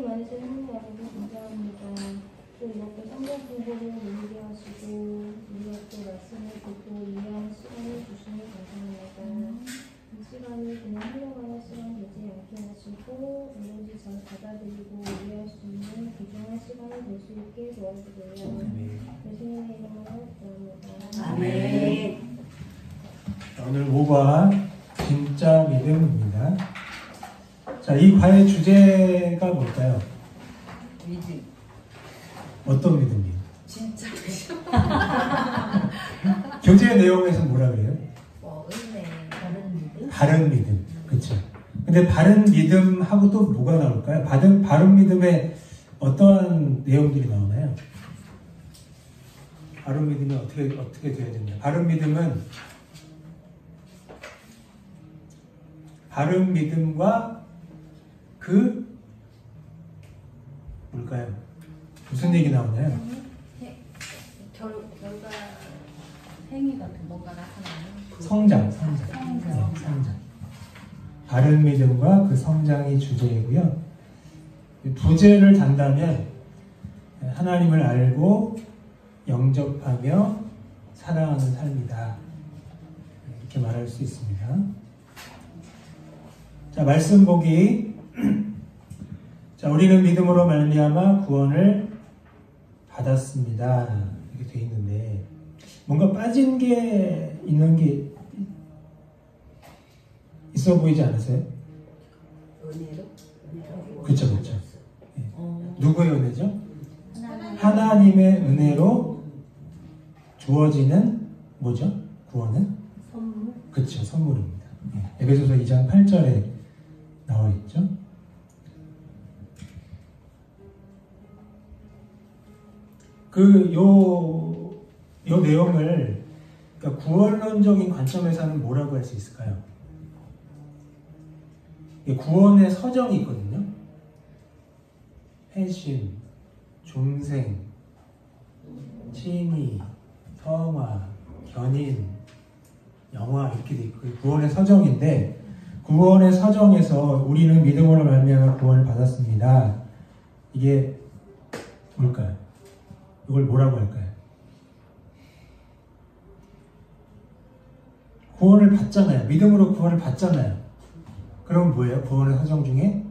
많으신 하나님 아버지 감사합니다. 또 이렇게 성경 공부를 늘게 하시고 우리가 또 말씀을 듣고 이해하는 시간을 주시니 감사합니다. 이 시간이 그냥 흘러가는 시간 되지 않게 하시고 오로지 잘 받아들이고 이해할 수 있는 귀중한 시간이 될 수 있게 도와주세요. 예수님의 이름으로 기도합니다. 아멘. 오늘 5과 진짜 믿음입니다. 자, 이 과의 주제가 뭘까요? 믿음. 어떤 믿음이에요? 진짜 교재 내용에서 뭐라 그래요? 은혜. 다른 믿음? 바른 믿음. 그렇죠. 근데 바른 믿음하고 또 뭐가 나올까요? 바른 믿음에 어떠한 내용들이 나오나요? 바른 믿음이 어떻게 돼야 되나요? 바른 믿음과 뭘까요? 무슨 얘기 나오나요? 결과 행위 같은 뭔가 나타나는 성장. 바른 믿음과 그 성장이 주제이고요. 부제를 단다면 하나님을 알고 영접하며 사랑하는 삶이다. 이렇게 말할 수 있습니다. 자, 말씀 보기. 자, 우리는 믿음으로 말미암아 구원을 받았습니다. 이렇게 돼 있는데 뭔가 빠진 게 있는 게 있어 보이지 않으세요? 은혜로? 그렇죠. 네. 누구의 은혜죠? 하나님의 은혜로 주어지는 뭐죠? 구원은? 선물? 그렇죠. 선물입니다. 네. 에베소서 2장 8절에 나와 있죠. 요 내용을 그러니까 구원론적인 관점에서는 뭐라고 할 수 있을까요? 구원의 서정이 있거든요. 회심, 중생, 칭의, 성화, 견인, 영화 이렇게 돼 있고 구원의 서정인데 구원의 서정에서 우리는 믿음으로 말미암아 구원을 받았습니다. 이게 뭘까요? 이걸 뭐라고 할까요? 구원을 받잖아요. 믿음으로 구원을 받잖아요. 그럼 뭐예요? 구원의 서정 중에?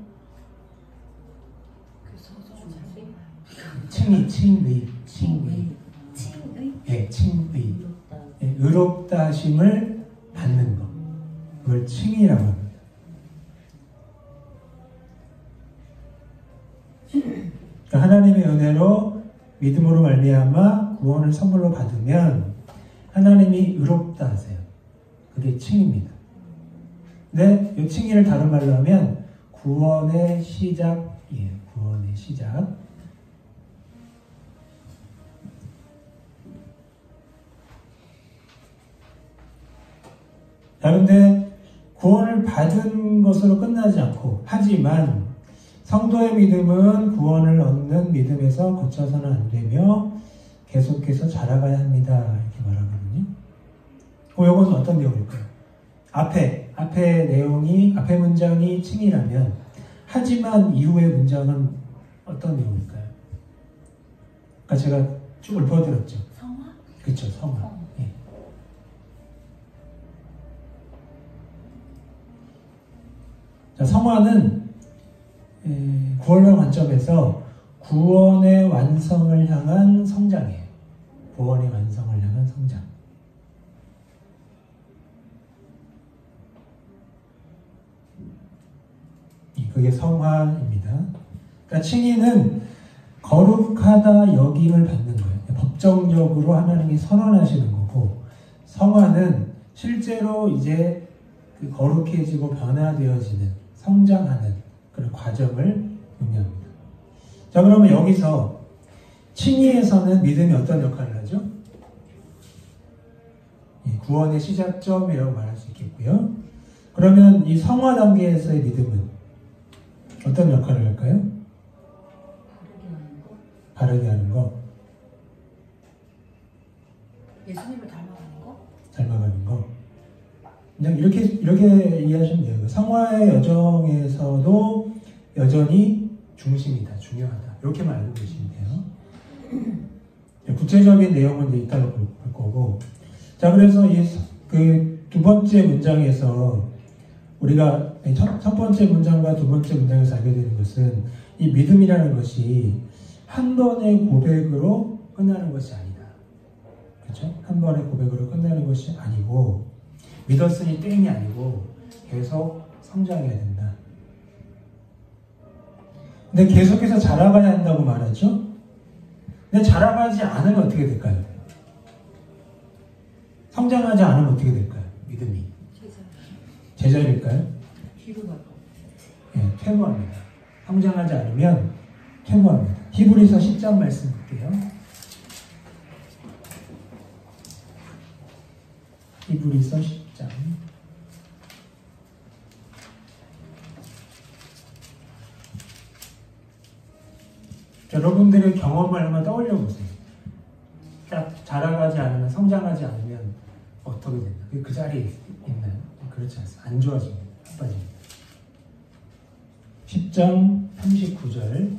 칭의. 예, 칭의. 예, 의롭다 하심을 받는 것. 그걸 칭의라고 합니다. 그러니까 하나님의 은혜로 믿음으로 말미암아 구원을 선물로 받으면 하나님이 의롭다 하세요. 그게 칭의입니다. 근데 이 칭의를 다른 말로 하면 구원의 시작이에요. 구원의 시작. 그런데 구원을 받은 것으로 끝나지 않고 하지만 성도의 믿음은 구원을 얻는 믿음에서 그쳐서는 안 되며 계속해서 자라가야 합니다. 이렇게 말하거든요. 이건 어떤 내용일까요? 앞에 문장이 칭의라면 하지만 이후의 문장은 어떤 내용일까요? 아까 제가 쭉 읊어드렸죠. 성화? 그렇죠. 성화. 예. 자, 성화는 구원론 관점에서 구원의 완성을 향한 성장이에요. 구원의 완성을 향한 성장. 그게 성화입니다. 그러니까 칭의는 거룩하다 여김을 받는 거예요. 법정적으로 하나님이 선언하시는 거고, 성화는 실제로 이제 그 거룩해지고 변화되어지는, 성장하는 그런 과정을 의미합니다. 자, 그러면 여기서 칭의에서는 믿음이 어떤 역할을 하죠? 구원의 시작점이라고 말할 수 있겠고요. 그러면 이 성화 단계에서의 믿음은 어떤 역할을 할까요? 바르게 하는 거. 예수님을 닮아가는 거? 닮아가는 거. 그냥 이렇게 이해하시면 돼요. 성화의 여정에서도 여전히 중심이다, 중요하다. 이렇게만 알고 계시면 돼요. 구체적인 내용은 이제 이따가 볼 거고. 자, 그래서 그 두 번째 문장에서 우리가 첫 번째 문장과 두 번째 문장에서 알게 되는 것은 이 믿음이라는 것이 한 번의 고백으로 끝나는 것이 아니다. 그렇죠? 한 번의 고백으로 끝나는 것이 아니고 믿었으니 땡이 아니고 계속 성장해야 된다. 근데 계속해서 자라가야 한다고 말하죠? 근데 자라가지 않으면 어떻게 될까요? 성장하지 않으면 어떻게 될까요? 믿음이. 제자일까요? 뒤로 갈 거. 네, 퇴보합니다. 성장하지 않으면 퇴보합니다. 히브리서 10장 말씀 볼게요. 히브리서 10장. 여러분들의 경험을 한번 떠올려 보세요. 딱 자라가지 않으면, 성장하지 않으면 어떻게 되나? 그 자리에 있나요? 그렇지 않습니다. 안 좋아집니다. 나빠집니다. 10장 39절.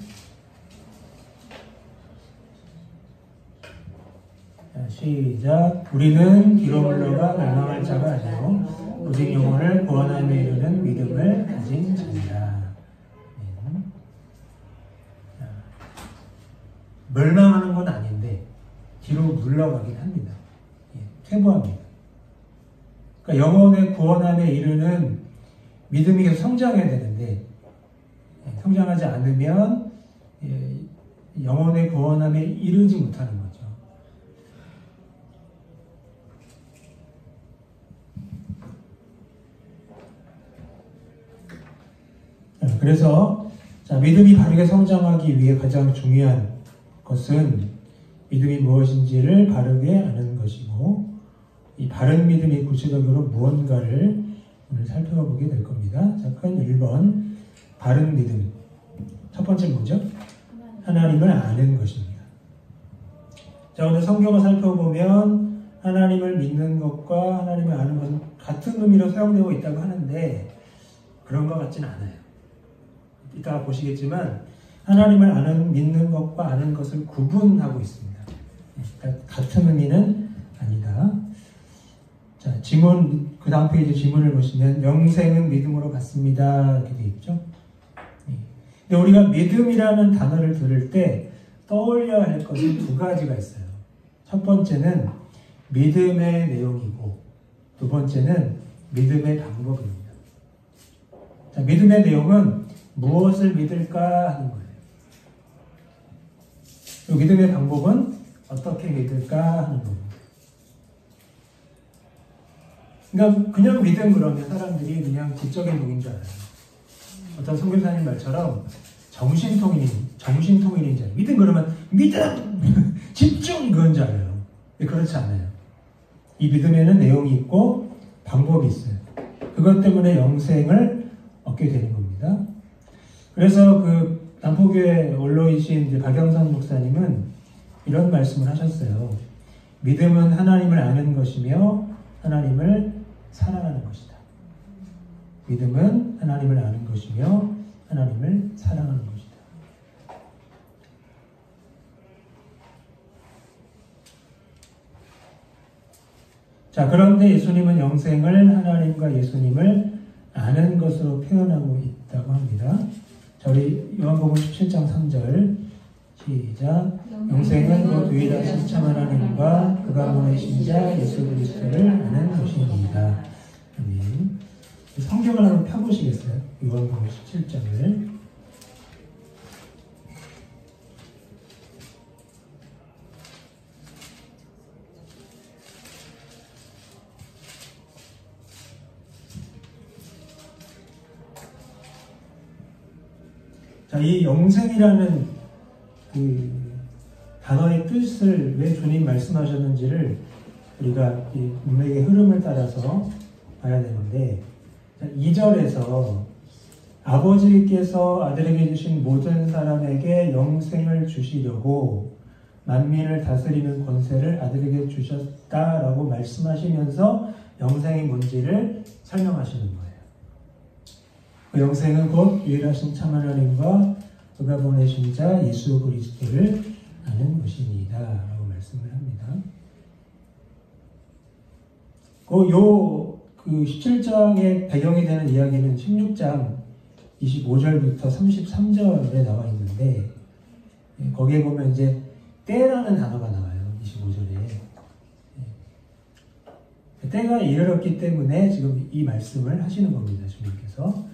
시작. 우리는 뒤로 물러가 멸망할 자가 아니고 오직 영혼을 구원함에 이르는 믿음을 가진 자니라. 멸망하는 건 아닌데 뒤로 물러가긴 합니다. 퇴보합니다. 그러니까 영혼의 구원함에 이르는 믿음이 계속 성장해야 되는데 성장하지 않으면 영혼의 구원함에 이르지 못하는 거죠. 그래서 믿음이 바르게 성장하기 위해 가장 중요한 것은 믿음이 무엇인지를 바르게 아는 것이고 이 바른 믿음이 구체적으로 무언가를 오늘 살펴보게 될 겁니다. 자, 큰 1번 바른 믿음. 첫 번째 뭐죠? 하나님을 아는 것입니다. 자, 오늘 성경을 살펴보면 하나님을 믿는 것과 하나님을 아는 것은 같은 의미로 사용되고 있다고 하는데 그런 것 같지는 않아요. 이따가 보시겠지만 하나님을 믿는 것과 아는 것을 구분하고 있습니다. 그러니까 같은 의미는 아니다. 자, 지문, 그 다음 페이지 지문을 보시면 영생은 믿음으로 갔습니다. 이렇게 되어 있죠. 근데 우리가 믿음이라는 단어를 들을 때 떠올려야 할 것이 두 가지가 있어요. 첫 번째는 믿음의 내용이고 두 번째는 믿음의 방법입니다. 자, 믿음의 내용은 무엇을 믿을까 하는 거예요. 또 믿음의 방법은 어떻게 믿을까 하는 겁니다. 그러니까 그냥 믿음 그러면 사람들이 그냥 지적인 동인 줄 알아요. 어떤 선교사님 말처럼 정신통일인 줄 알아요. 믿음 그러면 믿음! 집중! 그건 줄 알아요. 그렇지 않아요. 이 믿음에는 내용이 있고 방법이 있어요. 그것 때문에 영생을 얻게 되는 겁니다. 그래서 그 남포교회 원로이신 이제 박영선 목사님은 이런 말씀을 하셨어요. 믿음은 하나님을 아는 것이며 하나님을 사랑하는 것이다. 믿음은 하나님을 아는 것이며 하나님을 사랑하는 것이다. 자, 그런데 예수님은 영생을 하나님과 예수님을 아는 것으로 표현하고 있다고 합니다. 자, 우리 요한복음 17장 3절 시작. 영생은 곧 유일하신 참 하나님과 그가 보내신 자 예수 그리스도를 아는 것입니다. 아멘. 성경을 한번 펴보시겠어요? 요한복음 17장을. 자, 이 영생이라는 그 단어의 뜻을 왜 주님 말씀하셨는지를 우리가 이 문맥의 흐름을 따라서 봐야 되는데, 2절에서 아버지께서 아들에게 주신 모든 사람에게 영생을 주시려고 만민을 다스리는 권세를 아들에게 주셨다라고 말씀하시면서 영생이 뭔지를 설명하시는 거예요. 그 영생은 곧 유일하신 참 하나님과 그가 보내신 자 예수 그리스도를 아는 것이니이다 라고 말씀을 합니다. 그 17장의 배경이 되는 이야기는 16장 25절부터 33절에 나와 있는데, 거기에 보면 이제 때라는 단어가 나와요. 25절에. 때가 이르렀기 때문에 지금 이 말씀을 하시는 겁니다. 주님께서.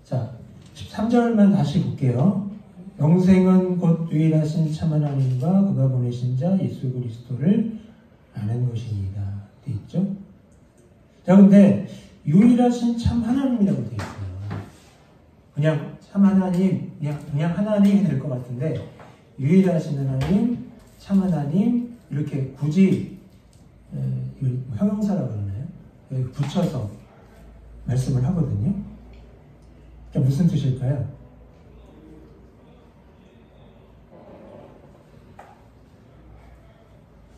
자, 13절만 다시 볼게요. 영생은 곧 유일하신 참 하나님과 그가 보내신 자 예수 그리스도를 아는 것이니이다. 돼 있죠? 자, 근데 유일하신 참 하나님이라고 돼 있어요. 그냥 참 하나님, 그냥 하나님이 될 것 같은데, 유일하신 하나님, 참 하나님, 이렇게 굳이 형용사라고 그러나요? 여기 붙여서 말씀을 하거든요. 그러니까 무슨 뜻일까요?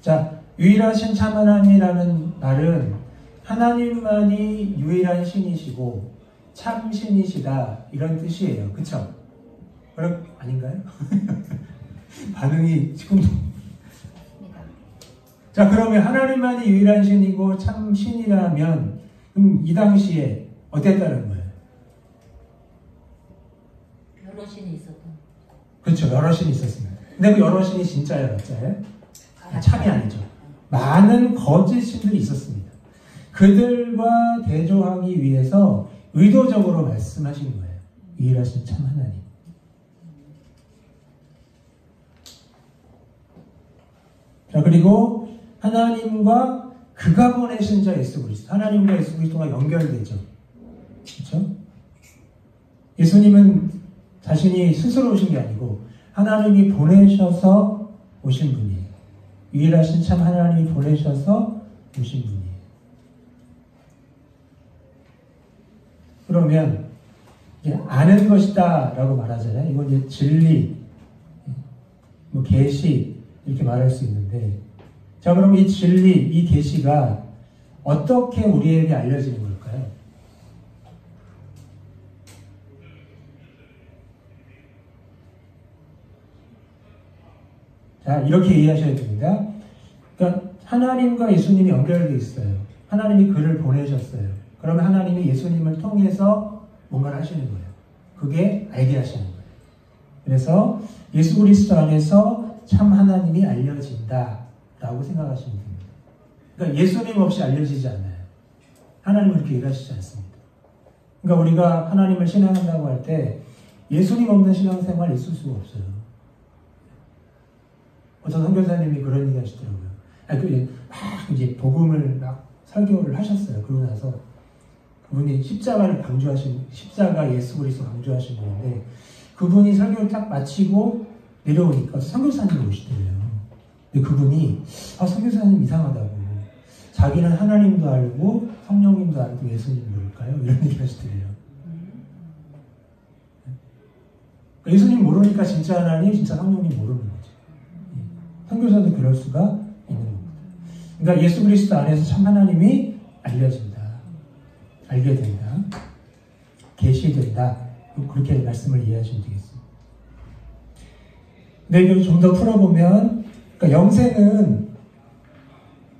자, 유일하신 참 하나님이라는 말은 하나님만이 유일한 신이시고 참 신이시다 이런 뜻이에요. 그쵸? 아닌가요? 반응이 지금. 자, 그러면 하나님만이 유일한 신이고 참 신이라면 이 당시에 어땠다는 거예요? 여러 신이 있었던. 그렇죠. 여러 신이 있었습니다. 근데 그 여러 신이 진짜예요, 가짜예요? 참이 아니죠. 많은 거짓 신들이 있었습니다. 그들과 대조하기 위해서 의도적으로 말씀하신 거예요. 유일하신 참 하나님. 자, 그리고 하나님과 그가 보내신 자 예수 그리스도. 하나님과 예수 그리스도가 연결되죠. 그렇죠? 예수님은 자신이 스스로 오신 게 아니고 하나님이 보내셔서 오신 분이에요. 유일하신 참 하나님이 보내셔서 오신 분이에요. 그러면 이제 아는 것이다 라고 말하잖아요. 이건 이제 진리, 계시 이렇게 말할 수 있는데, 자, 그럼 이 진리, 이 계시가 어떻게 우리에게 알려지는 걸까요? 자, 이렇게 이해하셔야 됩니다. 그러니까 하나님과 예수님이 연결되어 있어요. 하나님이 그를 보내셨어요. 그러면 하나님이 예수님을 통해서 뭔가를 하시는 거예요. 그게 알게 하시는 거예요. 그래서 예수 그리스도 안에서 참 하나님이 알려진다라고 생각하시면 됩니다. 그러니까 예수님 없이 알려지지 않아요. 하나님은 그렇게 일하시지 않습니다. 그러니까 우리가 하나님을 신앙한다고 할 때 예수님 없는 신앙생활 있을 수가 없어요. 어떤 선교사님이 그런 얘기 하시더라고요. 막 이제 복음을 막 설교를 하셨어요. 그러고 나서 그분이 십자가 예수 그리스도 강조하신 분인데, 그분이 설교를 딱 마치고 내려오니까 선교사님이 오시더래요. 근데 그분이 선교사님 이상하다고. 자기는 하나님도 알고 성령님도 알고 예수님 모를까요? 이런 얘기 하시더래요. 예수님 모르니까 진짜 하나님, 진짜 성령님 모르는 거죠. 선교사도 그럴 수가 있는 겁니다. 그러니까 예수 그리스도 안에서 참 하나님이 알려진다. 알게 된다. 계시된다. 그렇게 말씀을 이해하시면 되겠습니다. 근데 이걸 좀 더 풀어보면, 그러니까 영생은,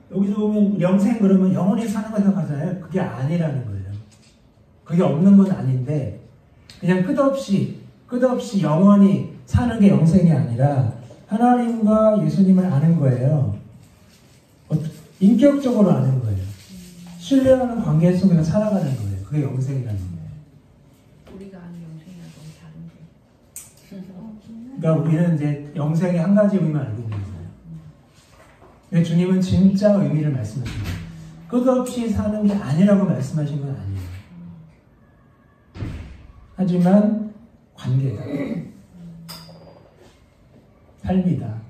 여기서 보면 영생 그러면 영원히 사는 거 생각하잖아요. 그게 아니라는 거예요. 그게 없는 건 아닌데, 그냥 끝없이 영원히 사는 게 영생이 아니라 하나님과 예수님을 아는 거예요. 인격적으로 아는 거예요. 신뢰하는 관계 속에서 살아가는 거예요. 그게 영생이라는 거예요. 우리가 아는 영생이랑 너무 다른데. 그러니까 우리는 이제 영생의 한 가지 의미만 알고 있는 거예요. 근데 주님은 진짜 의미를 말씀하십니다. 끝없이 사는 게 아니라고 말씀하신 건 아니에요. 하지만 관계다. 삶이다.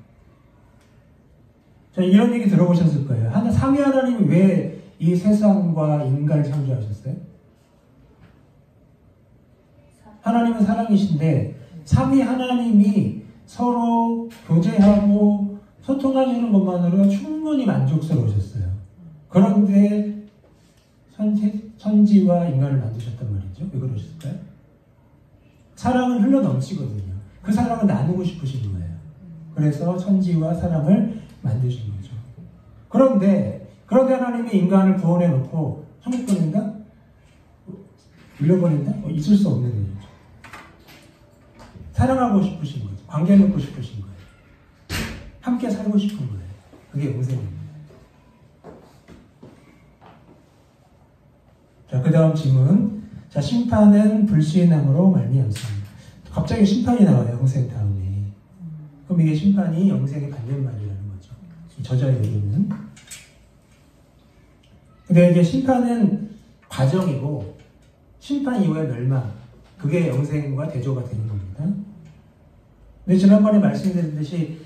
자, 이런 얘기 들어보셨을 거예요. 삼위 하나님이 왜 이 세상과 인간을 창조하셨어요? 하나님은 사랑이신데 삼위 하나님이 서로 교제하고 소통하시는 것만으로 충분히 만족스러우셨어요. 그런데 천지와 인간을 만드셨단 말이죠. 왜 그러셨을까요? 사랑은 흘러 넘치거든요. 그 사랑을 나누고 싶으신 거예요. 그래서 천지와 사람을 만드신 거죠. 그런데 하나님이 인간을 구원해 놓고 천국 보낸다? 밀려보낸다? 있을 수 없는 일이죠. 사랑하고 싶으신 거죠. 관계 맺고 싶으신 거예요. 함께 살고 싶은 거예요. 그게 영생입니다. 자, 그 다음 질문. 자, 심판은 불신앙으로 말미암습니다. 갑자기 심판이 나와요, 영생 다음에. 그럼 이게 심판이 영생의 반대말이라는 거죠. 이 저자의 의미는. 근데 이제 심판은 과정이고, 심판 이후에 멸망. 그게 영생과 대조가 되는 겁니다. 근데 지난번에 말씀드렸듯이,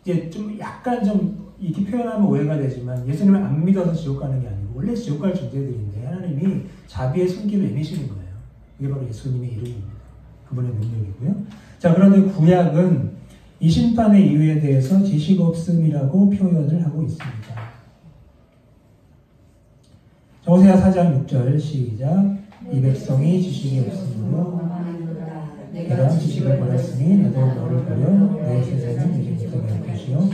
이제 좀 약간 좀 이렇게 표현하면 오해가 되지만, 예수님을 안 믿어서 지옥 가는 게 아니고, 원래 지옥 갈 존재들인데, 하나님이 자비의 손길을 내미시는 거예요. 이게 바로 예수님의 이름입니다. 그분의 능력이고요. 자, 그런데 구약은 이 심판의 이유에 대해서 지식 없음이라고 표현을 하고 있습니다. 자, 호세아 4장 6절 시작. 이 백성이 지식이 없으므로 내가 지식을 버렸으니 나도 너를 버려 내 세상을 이제 못하게 할 것이요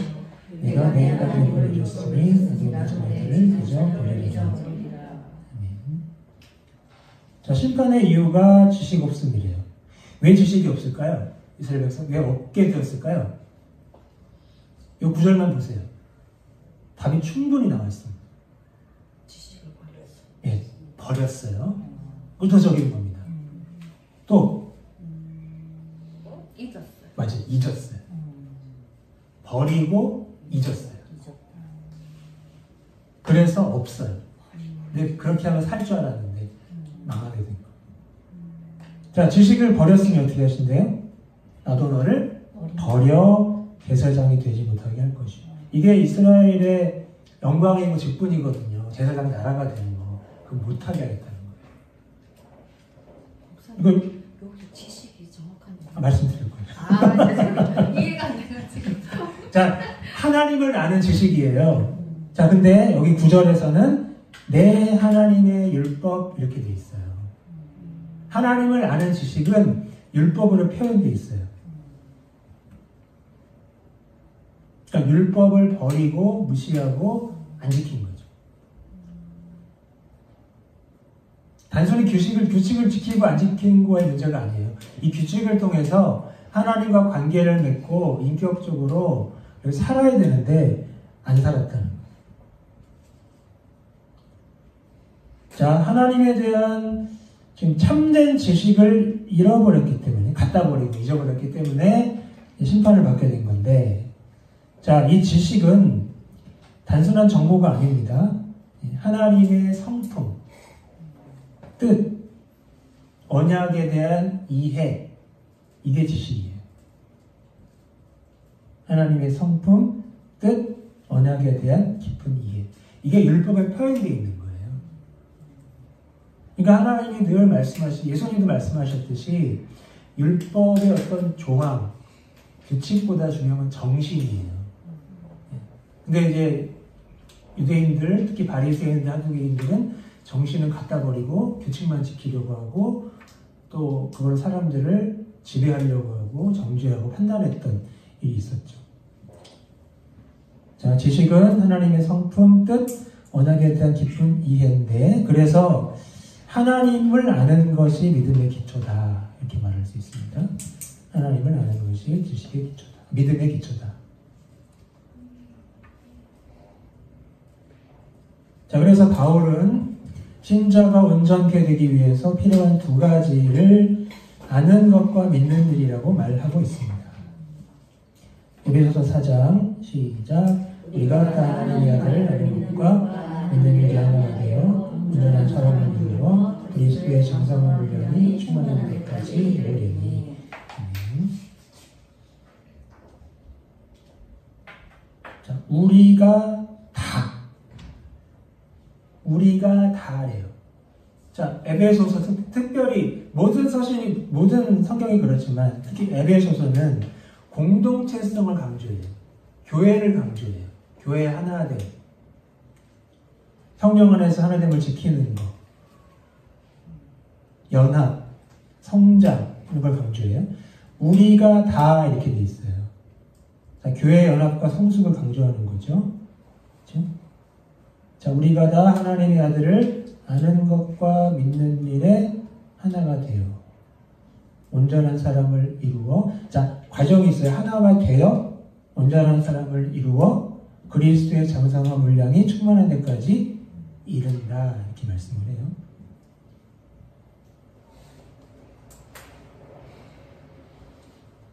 내가 내 가족을 잃었으니 나도 내 자녀들을 그저 버리리라. 자, 심판의 이유가 지식 없음이래요. 왜 지식이 없을까요? 이스라엘 백성 왜 없게 되었을까요? 이 구절만 보세요. 답이 충분히 나와 있습니다. 지식을 버렸어. 예, 버렸어요. 의도적인 겁니다. 또 잊었어요. 맞아요. 잊었어요. 버리고 잊었어요. 그래서 없어요. 근데 그렇게 하면 살 줄 알았는데 망하게 된 거예요. 자, 지식을 버렸으면 어떻게 하신대요? 나도 너를 버려 제사장이 되지 못하게 할 것이요. 이게 이스라엘의 영광이고 직분이거든요. 제사장 나라가 되는 거. 그거 못하게 하겠다는 거예요. 이거 여기 지식이 정확한데. 말씀드릴 거예요. 죄송해요. 이해가 안 돼가지고. 자, 하나님을 아는 지식이에요. 자, 근데 여기 9절에서는 내 하나님의 율법 이렇게 돼 있어요. 하나님을 아는 지식은 율법으로 표현되어 있어요. 그러니까 율법을 버리고 무시하고 안 지킨 거죠. 단순히 규칙을 지키고 안 지킨 거의 문제가 아니에요. 이 규칙을 통해서 하나님과 관계를 맺고 인격적으로 살아야 되는데 안 살았다는 거예요. 자, 하나님에 대한 지금 참된 지식을 잃어버렸기 때문에, 갖다 버리고 잊어버렸기 때문에 심판을 받게 된 건데, 자, 이 지식은 단순한 정보가 아닙니다. 하나님의 성품, 뜻, 언약에 대한 이해, 이게 지식이에요. 하나님의 성품, 뜻, 언약에 대한 깊은 이해. 이게 율법에 표현되어 있는 거예요. 그러니까 하나님이 늘 예수님도 말씀하셨듯이 율법의 어떤 조항, 규칙보다 중요한 건 정신이에요. 근데 이제 유대인들, 특히 바리새인들, 한국인들은 정신을 갖다 버리고 규칙만 지키려고 하고 또 그걸 사람들을 지배하려고 하고 정죄하고 판단했던 일이 있었죠. 자, 지식은 하나님의 성품, 뜻, 언약에 대한 깊은 이해인데, 그래서 하나님을 아는 것이 믿음의 기초다, 이렇게 말할 수 있습니다. 하나님을 아는 것이 지식의 기초다, 믿음의 기초다. 자, 그래서 바울은 신자가 온전케 되기 위해서 필요한 두 가지를 아는 것과 믿는 일이라고 말하고 있습니다. 에베소서 4장 시작. 우리가 다 하나님의 아들을 아는 것과 믿는 일이 하나가 되어 온전한 사람을 이루어 그리스도의 정상한 분량이 충만한 데까지 이르리니. 자, 우리가 다래요. 자, 에베소서 특별히 모든 성경이 그렇지만 특히 에베소서는 공동체성을 강조해요. 교회를 강조해요. 교회 하나됨. 성령 안에서 하나됨을 지키는 것. 연합, 성장, 이런 걸 강조해요. 우리가 다 이렇게 돼 있어요. 자, 교회 연합과 성숙을 강조하는 거죠. 그렇죠? 자, 우리가 다 하나님의 아들을 아는 것과 믿는 일에 하나가 되어 온전한 사람을 이루어, 자, 과정이 있어요. 하나가 되어 온전한 사람을 이루어 그리스도의 장성한 분량이 충만한 데까지 이른다, 이렇게 말씀을 해요.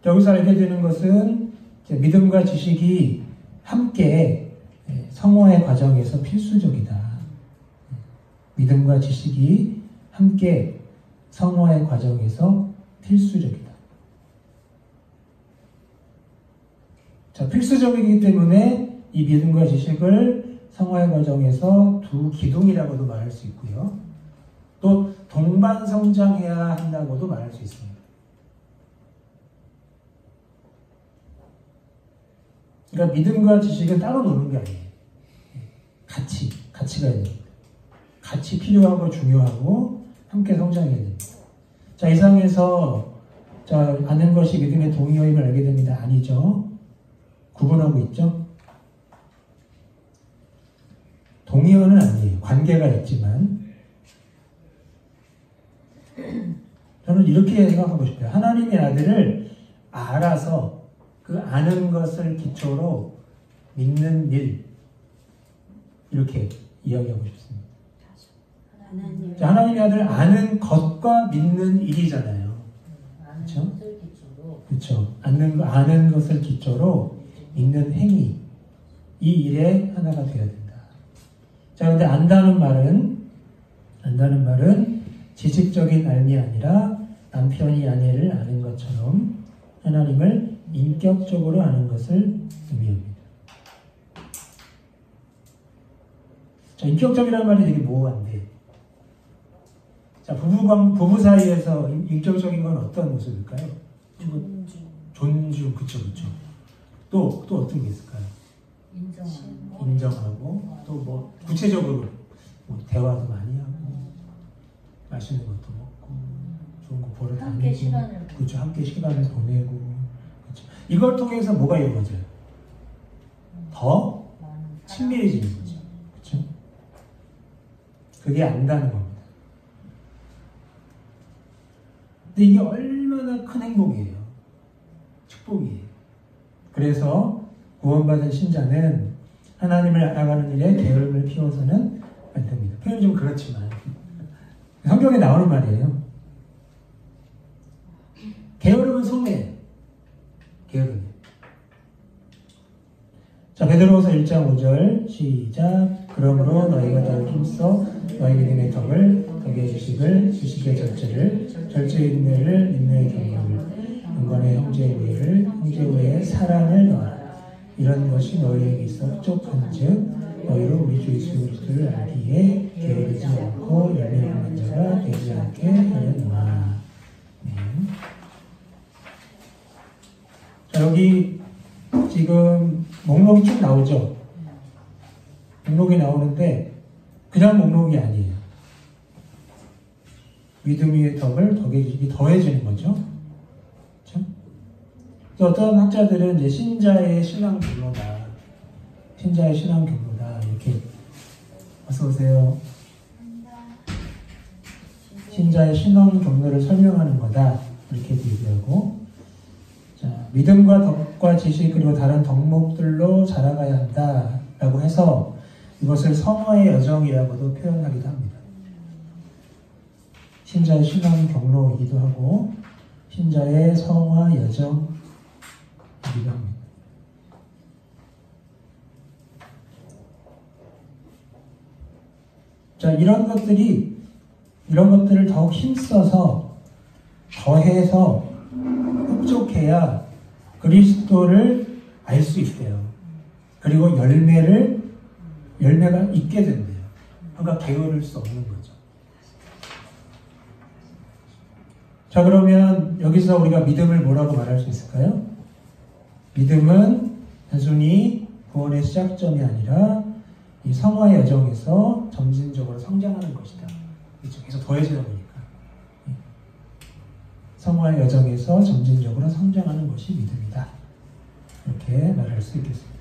여기서 알게 되는 것은 믿음과 지식이 함께 성화의 과정에서 필수적이다. 믿음과 지식이 함께 성화의 과정에서 필수적이다. 자, 필수적이기 때문에 이 믿음과 지식을 성화의 과정에서 두 기둥이라고도 말할 수 있고요. 또 동반 성장해야 한다고도 말할 수 있습니다. 그러니까 믿음과 지식은 따로 노는 게 아니에요. 같이 가야 됩니다. 같이 필요하고 중요하고 함께 성장해야 됩니다. 자, 이상에서 자, 아는 것이 믿음의 동의어임을 알게 됩니다. 아니죠. 구분하고 있죠. 동의어는 아니에요. 관계가 있지만 저는 이렇게 생각하고 싶어요. 하나님의 아들을 알아서 그 아는 것을 기초로 믿는 일, 이렇게 이야기하고 싶습니다. 자, 하나님의 아들을 아는 것과 믿는 일이잖아요. 그렇죠? 그렇죠. 아는 것을 기초로 믿는 행위, 이 일에 하나가 되어야 된다. 자, 근데 안다는 말은 지식적인 알미 아니라 남편이 아내를 아는 것처럼 하나님을 인격적으로 아는 것을 의미합니다. 자, 인격적이라는 말이 되게 모호한데, 자, 부부 사이에서 인격적인 건 어떤 모습일까요? 존중, 그쵸. 또 어떤 게 있을까요? 인정하고, 또 뭐, 구체적으로, 뭐 대화도 많이 하고, 맛있는 것도 먹고, 좋은 거 보러 다니고, 그쵸, 함께 시간을 보내고, 그쵸. 이걸 통해서 뭐가 이루어져요? 더 친밀해지는 거죠. 그쵸? 그게 안다는 겁니다. 근데 이게 얼마나 큰 행복이에요. 축복이에요. 그래서 구원받은 신자는 하나님을 알아가는 일에 게으름을 피워서는 안 됩니다. 표현이 좀 그렇지만 성경에 나오는 말이에요. 게으름은 소매예요. 게으름. 자, 베드로후서 1장 5절 시작. 그러므로 너희가 더욱 힘써 너희 믿음의 덕을, 덕의 지식을, 지식의 절제를, 절제의 인내를, 인내의 경건을, 경건의 형제의 우애를, 형제의 우애에 사랑을 넣어라. 이런 것이 너희에게 있어 흡족한즉 너희로 우리 주 예수 그리스도를 알기에 게으르지 않고 열매 없는 자가 되지 않게 하려니와. 네. 자, 여기 지금 목록이 쭉 나오죠. 목록이 나오는데 그냥 목록이 아니에요. 믿음 위의 덕을, 덕의 지식이 더해지는 거죠. 그렇죠? 어떤 학자들은 이제 신자의 신앙 경로다. 신자의 신앙 경로다. 이렇게 어서 오세요. 신자의 신앙 경로를 설명하는 거다. 이렇게 얘기하고, 자, 믿음과 덕과 지식 그리고 다른 덕목들로 자라가야 한다라고 해서 이것을 성화의 여정이라고도 표현하기도 합니다. 신자의 신앙 경로이기도 하고 신자의 성화 여정이기도 합니다. 자, 이런 것들을 더욱 힘써서 더해서 흡족해야 그리스도를 알 수 있대요. 그리고 열매가 있게 된대요. 그러니까 게으를 수 없는 거죠. 자, 그러면 여기서 우리가 믿음을 뭐라고 말할 수 있을까요? 믿음은 단순히 구원의 시작점이 아니라 이 성화의 여정에서 점진적으로 성장하는 것이다. 그렇죠? 계속 더해지다 보니까. 성화의 여정에서 점진적으로 성장하는 것이 믿음이다. 이렇게 말할 수 있겠습니다.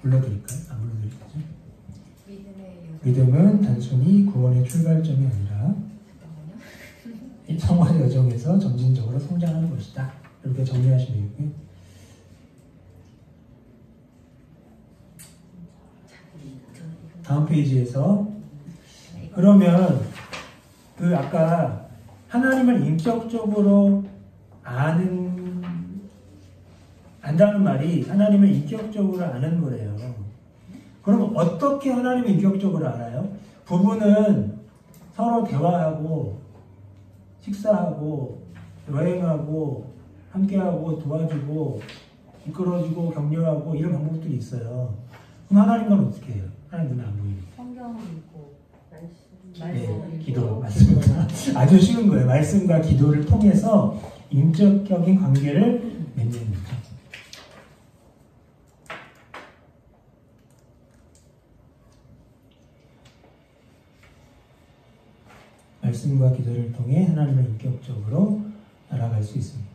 불러드릴까요? 안 불러드릴까요? 믿음은 단순히 구원의 출발점이 아니라 이 성화의 여정에서 점진적으로 성장하는 것이다. 이렇게 정리하시면 되고요. 다음 페이지에서 그러면 그 아까 하나님을 인격적으로 안다는 말이 하나님을 인격적으로 아는 거래요. 그럼 어떻게 하나님을 인격적으로 알아요? 부부는 서로 대화하고 식사하고 여행하고 함께하고 도와주고 이끌어주고 격려하고 이런 방법들이 있어요. 그럼 하나님과는 어떻게 해요? 하나님 눈에 안 보이니까. 성경을 읽고 네, 기도 맞습니다. 아주 쉬운 거예요. 말씀과 기도를 통해서 인격적인 관계를 맺는 거죠. 말씀과 기도를 통해 하나님을 인격적으로 알아갈 수 있습니다.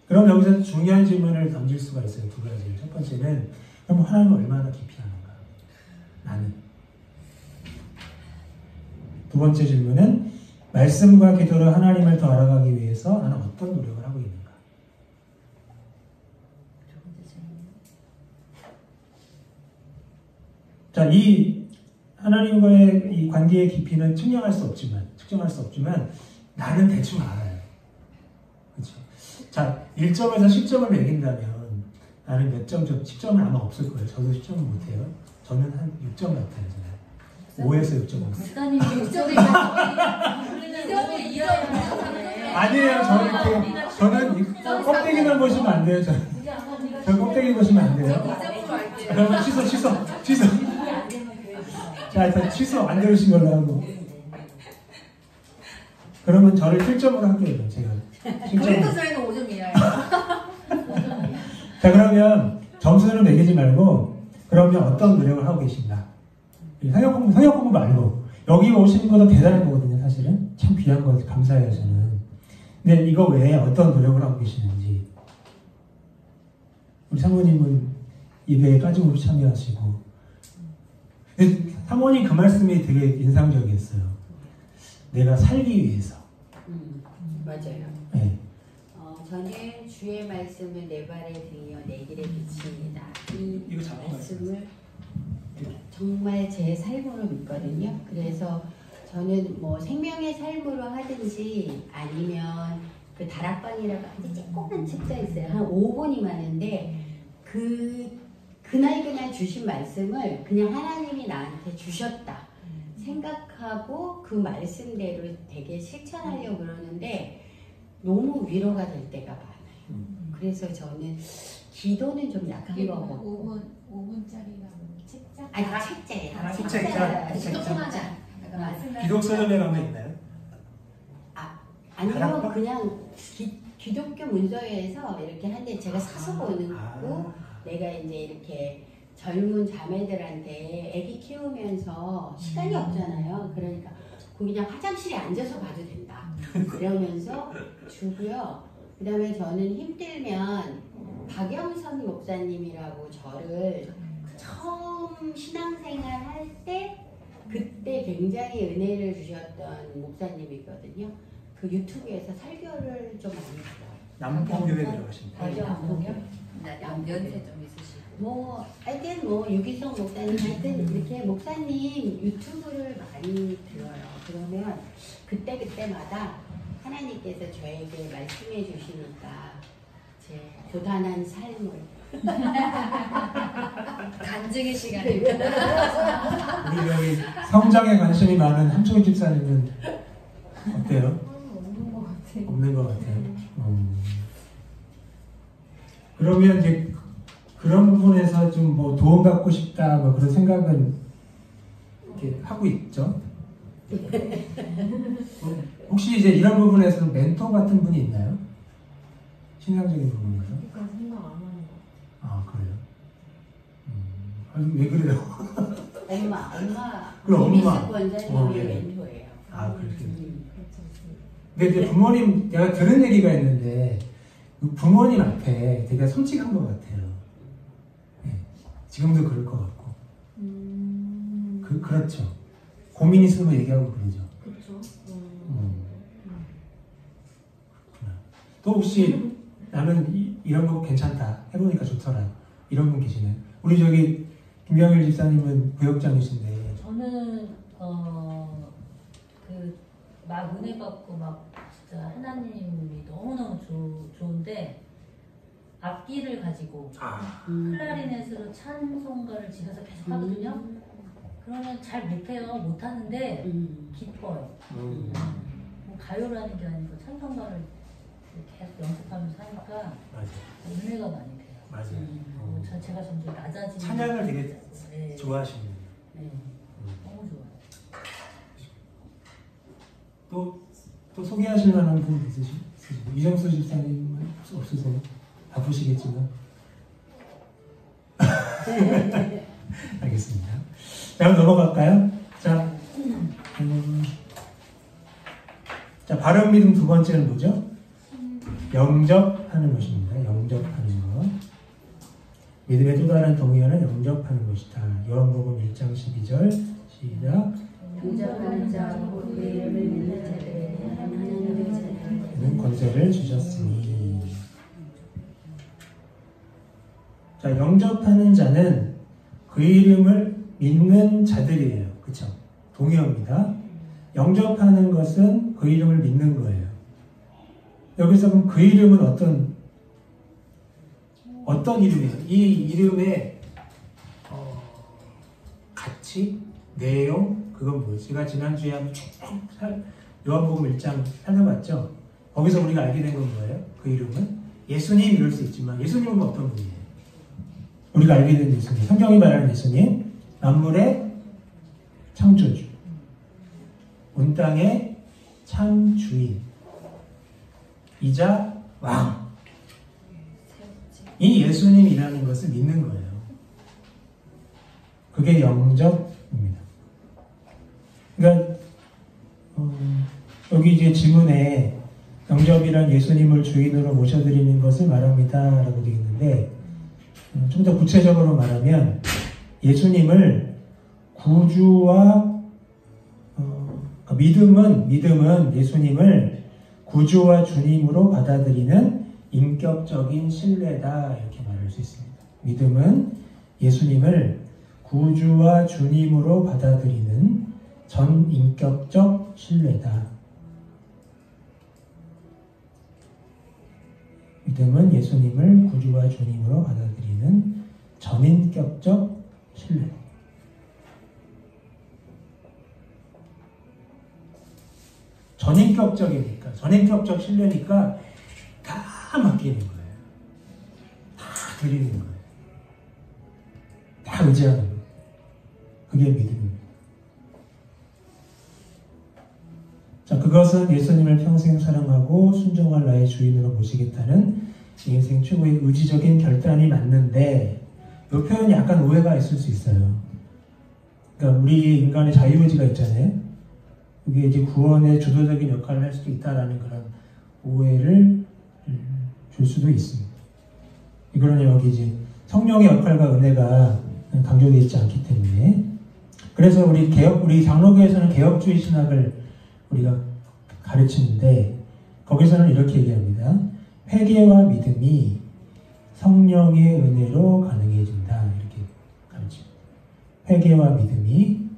그럼 여기서 중요한 질문을 던질 수가 있어요. 두 가지. 첫 번째는 그럼 하나님을 얼마나 깊이 아는가? 나는. 두 번째 질문은 말씀과 기도로 하나님을 더 알아가기 위해서 나는 어떤 노력을 하고 있는가? 자, 이 하나님과의 이 관계의 깊이는 측정할 수 없지만 나는 대충 알아요. 그렇죠? 자, 1점에서 10점을 매긴다면 나는 몇 점, 10점은 아마 없을 거예요. 저도 10점은 못해요. 저는 한 6점 같아요. 저는. 5에서 6점 없어요. 목사님이 6점이면 우리는 2점에 2점 아니에요. 저는 껍데기만 보시면 안 돼요. 저 껍데기 보시면 안 돼요. 그러면 취소. 자, 일단 취소 안 되신 걸로 하고. 그러면 저를 7점으로 할게요. 제가. 그래도 저희는 5점이에요. 자, 그러면 점수는 매기지 말고 그러면 어떤 노력을 하고 계신가? 성역 공부 말고 여기 오시는 것도 대단한 거거든요. 사실은 참 귀한 거 감사해요. 저는. 근데 이거 외에 어떤 노력을 하고 계시는지 우리 사모님은 입에 빠짐없이 참여하시고 사모님 그 말씀이 되게 인상적이었어요. 내가 살기 위해서. 맞아요. 네. 저는 주의 말씀은 내 발의 등이요 내 길의 빛입니다. 이 말씀을 정말 제 삶으로 믿거든요. 그래서 저는 뭐 생명의 삶으로 하든지 아니면 그 다락방이라고 아주 조그만 책자 있어요. 한 5권이 많은데 그날 주신 말씀을 그냥 하나님이 나한테 주셨다 생각하고 그 말씀대로 되게 실천하려고 그러는데 너무 위로가 될 때가 많아요. 그래서 저는 기도는 좀 약한 거 같고 5분짜리라고 책자? 아니 책자예요. 책자. 기독서점에 가면 있나요? 아니요. 다락방? 그냥 기독교 문서에서 이렇게 한데 제가 사서 보는 거고 내가 이제 이렇게 젊은 자매들한테 아기 키우면서 시간이 없잖아요. 그러니까 그냥 화장실에 앉아서 봐도 된다. 그러면서 주고요. 그 다음에 저는 힘들면 박영선 목사님이라고 저를 처음 신앙생활 할 때 그때 굉장히 은혜를 주셨던 목사님이거든요. 그 유튜브에서 설교를 좀 많이 들어요. 남포교회 들어가십니다. 연세 좀 있으시고. 뭐 하여튼 뭐 유기성 목사님 하여튼 이렇게 목사님 유튜브를 많이 들어요. 그러면 그때마다 하나님께서 저에게 말씀해 주시니까 제 고단한 삶을 간증의 시간. 우리 여기 성장에 관심이 많은 함초희 집사님은 어때요? 없는 것 같아요. 그러면 이제 그런 부분에서 좀 뭐 도움받고 싶다 뭐 그런 생각은 이렇게 하고 있죠. 혹시 이제 이런 부분에서 멘토 같은 분이 있나요? 신앙적인 부분에서? 그러니까 생각 안 하는 거. 아 그래요? 왜 그래요? 그럼 엄마. 이미숙 원장님의 예. 멘토예요. 아, 그렇게. 그렇죠. 근데 이제 부모님, 내가 들은 얘기가 있는데, 부모님 앞에 되게 솔직한 것 같아요. 예. 지금도 그럴 것 같고. 그렇죠. 고민 있으면 얘기하고 그러죠. 그렇죠. 그렇구나. 또 혹시 나는 이런 거 괜찮다. 해보니까 좋더라. 이런 분 계시나요? 우리 저기 김경일 집사님은 부역장이신데. 저는 막 은혜 받고 막 진짜 하나님이 너무너무 좋은데 악기를 가지고 클라리넷으로 찬송가를 집에서 계속 하거든요. 그러면 잘 못해요. 못하는데 기뻐요. 뭐 가요를 하는 게 아니고 찬송가를 계속 연습하면서 하니까 맞아요. 은혜가 많이 돼요. 맞아요. 제가 점점 낮아지는 찬양을 되게 네. 좋아하시는군요. 네. 너무 좋아요. 또 소개하실 만한 분 있으시죠? 이정수 집사님은 없으세요? 바쁘시겠지만. 알겠습니다. 자, 그럼 넘어갈까요? 자, 바른 믿음 두 번째는 뭐죠? 영접하는 것입니다. 영접하는 것. 믿음의 또 다른 동의어는 영접하는 것이다. 요한복음 1장 12절 시작. 영접하는 자, 곧 그 이름을 믿는 자들에게 하나님의 자녀는 권세를 주셨으니. 자, 영접하는 자는 그 이름을 믿는 자들이에요. 그쵸? 동의어입니다. 영접하는 것은 그 이름을 믿는 거예요. 여기서 그럼 그 이름은 어떤 이름이에요? 이 이름의 가치, 내용, 그건 뭐예요? 제가 지난주에 한번 쭉 요한복음 1장 살펴봤죠? 거기서 우리가 알게 된 건 뭐예요? 그 이름은? 예수님 이럴 수 있지만 예수님은 어떤 분이에요? 우리가 알게 된 예수님, 성경이 말하는 예수님, 만물의 창조주, 온 땅의 참 주인, 이자 왕. 이 예수님이라는 것을 믿는 거예요. 그게 영접입니다. 그러니까 여기 이제 지문에 영접이란 예수님을 주인으로 모셔드리는 것을 말합니다 라고 되어 있는데, 좀 더 구체적으로 말하면 예수님을 구주와 믿음은 예수님을 구주와 주님으로 받아들이는 인격적인 신뢰다 이렇게 말할 수 있습니다. 믿음은 예수님을 구주와 주님으로 받아들이는 전인격적 신뢰다. 믿음은 예수님을 구주와 주님으로 받아들이는 전인격적 신뢰. 전인격적 신뢰니까 다 맡기는 거예요. 다 드리는 거예요. 다 의지하는 거예요. 그게 믿음입니다. 자, 그것은 예수님을 평생 사랑하고 순종할 나의 주인으로 모시겠다는 인생 최고의 의지적인 결단이 맞는데, 이 표현이 약간 오해가 있을 수 있어요. 그러니까 우리 인간의 자유의지가 있잖아요. 이게 이제 구원의 주도적인 역할을 할 수도 있다라는 그런 오해를 줄 수도 있습니다. 이거는 여기 이제 성령의 역할과 은혜가 강조되어 있지 않기 때문에. 그래서 우리 장로교에서는 개혁주의 신학을 우리가 가르치는데, 거기서는 이렇게 얘기합니다. 회개와 믿음이 성령의 은혜로 가능해진다. 이렇게 가르칩니다. 회개와 믿음이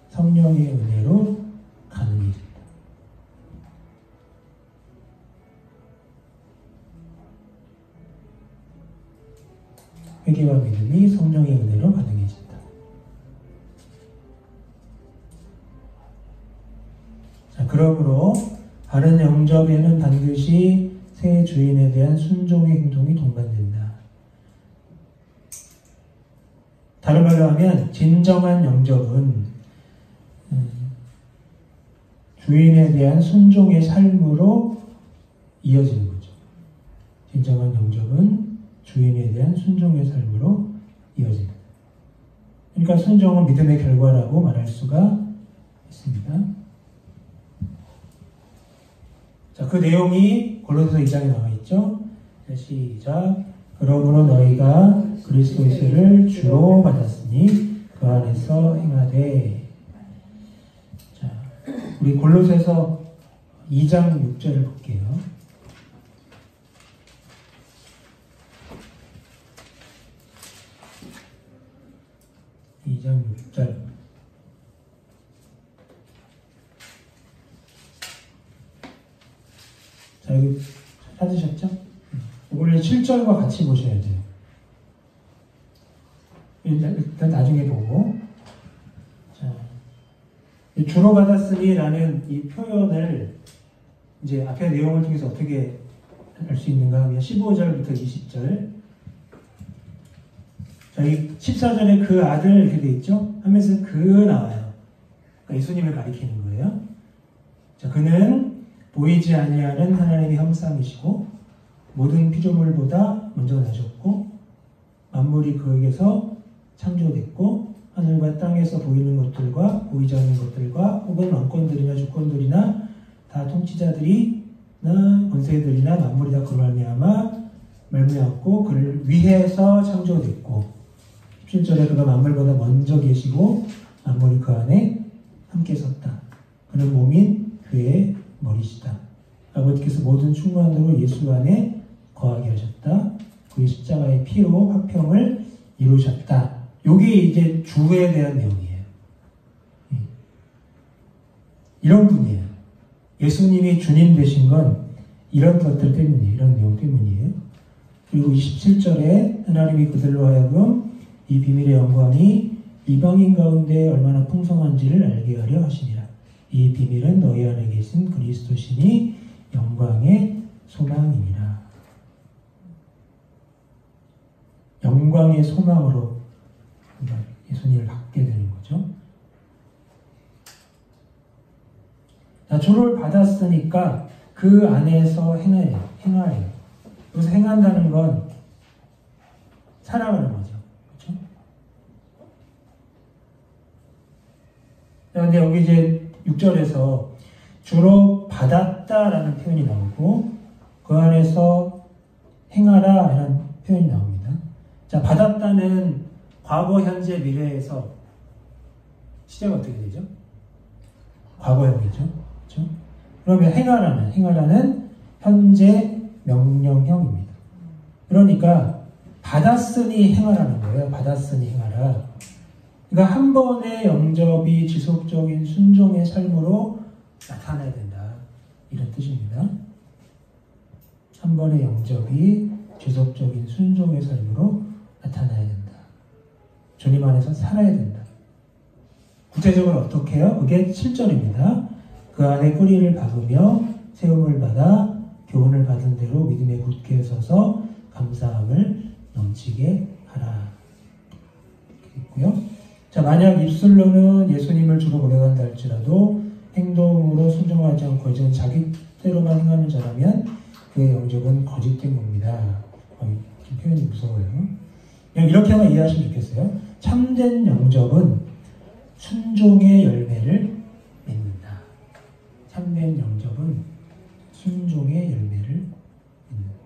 성령의 은혜로 가능해진다. 회개와 믿음이 성령의 은혜로 가능해진다. 자, 그러므로 바른 영접에는 반드시 새 주인에 대한 순종의 행동이 동반된다. 다른 말로 하면 진정한 영접은 주인에 대한 순종의 삶으로 이어지는 거죠. 진정한 영접은 주인에 대한 순종의 삶으로 이어진다. 그러니까 순종은 믿음의 결과라고 말할 수가 있습니다. 자, 그 내용이 골로새서 2장에 나와 있죠. 자, 시작. 그러므로 너희가 그리스도 예수를 주로 받았으니 그 안에서 행하되. 자, 우리 골로새서 2장 6절을 볼게요. 2장 6절. 자, 여기 찾으셨죠? 원래 7절과 같이 보셔야 돼요. 일단 나중에 보고. 자, 주로 받았으니 라는 이 표현을 이제 앞에 내용을 통해서 어떻게 알 수 있는가 하면 15절부터 20절. 자, 이 14절에 그 아들 이렇게 돼 있죠? 하면서 그 나와요. 그러니까 예수님을 가리키는 거예요. 자, 그는 보이지 아니하는 하나님의 형상이시고 모든 피조물보다 먼저 나셨고 만물이 그에게서 창조됐고 하늘과 땅에서 보이는 것들과 보이지 않는 것들과 혹은 왕권들이나 주권들이나 다 통치자들이나 권세들이나 만물이 다 그로 말미암고 그를 위해서 창조됐고 17절에 그가 만물보다 먼저 계시고 만물이 그 안에 함께 섰다. 그는 몸인 그의 머리시다. 아버지께서 모든 충만으로 예수 안에 거하게 하셨다. 그의 십자가의 피로 화평을 이루셨다. 이게 이제 주에 대한 내용이에요. 이런 분이에요. 예수님이 주님 되신 건 이런 것들 때문이에요. 이런 내용 때문이에요. 그리고 27절에 하나님이 그들로 하여금 이 비밀의 영광이 이방인 가운데 얼마나 풍성한지를 알게 하려 하시니라. 이 비밀은 너희 안에 계신 그리스도시니 영광의 소망이니라. 영광의 소망으로 예수님을 받게 되는 거죠. 자, 주를 받았으니까 그 안에서 행하래요. 여기서 행한다는 건 살아가는 거죠. 그렇죠? 그런데 여기 이제 6절에서 주로 받았다라는 표현이 나오고 그 안에서 행하라 라는 표현이 나옵니다. 자, 받았다는 과거, 현재, 미래에서 시제가 어떻게 되죠? 과거형이죠. 그렇죠? 그러면 행하라는 현재 명령형입니다. 그러니까 받았으니 행하라는 거예요. 받았으니 행하라. 그러니까 한 번의 영접이 지속적인 순종의 삶으로 나타나야 된다. 이런 뜻입니다. 한 번의 영접이 지속적인 순종의 삶으로 나타나야 된다. 주님 안에서 살아야 된다. 구체적으로 어떻게 해요? 그게 7절입니다. 그 안에 뿌리를 박으며 세움을 받아 교훈을 받은 대로 믿음에 굳게 서서 감사함을 넘치게 하라. 이렇게 있고요. 자, 만약 입술로는 예수님을 주로 고백한다 할지라도 행동으로 순종하지 않고 이제는 자기 뜻대로만 행하는 자라면 그의 영접은 거짓된 겁니다. 표현이 무서워요. 그냥 이렇게만 이해하시면 좋겠어요. 참된 영접은 순종의 열매를 맺는다. 참된 영접은 순종의 열매를 맺는다.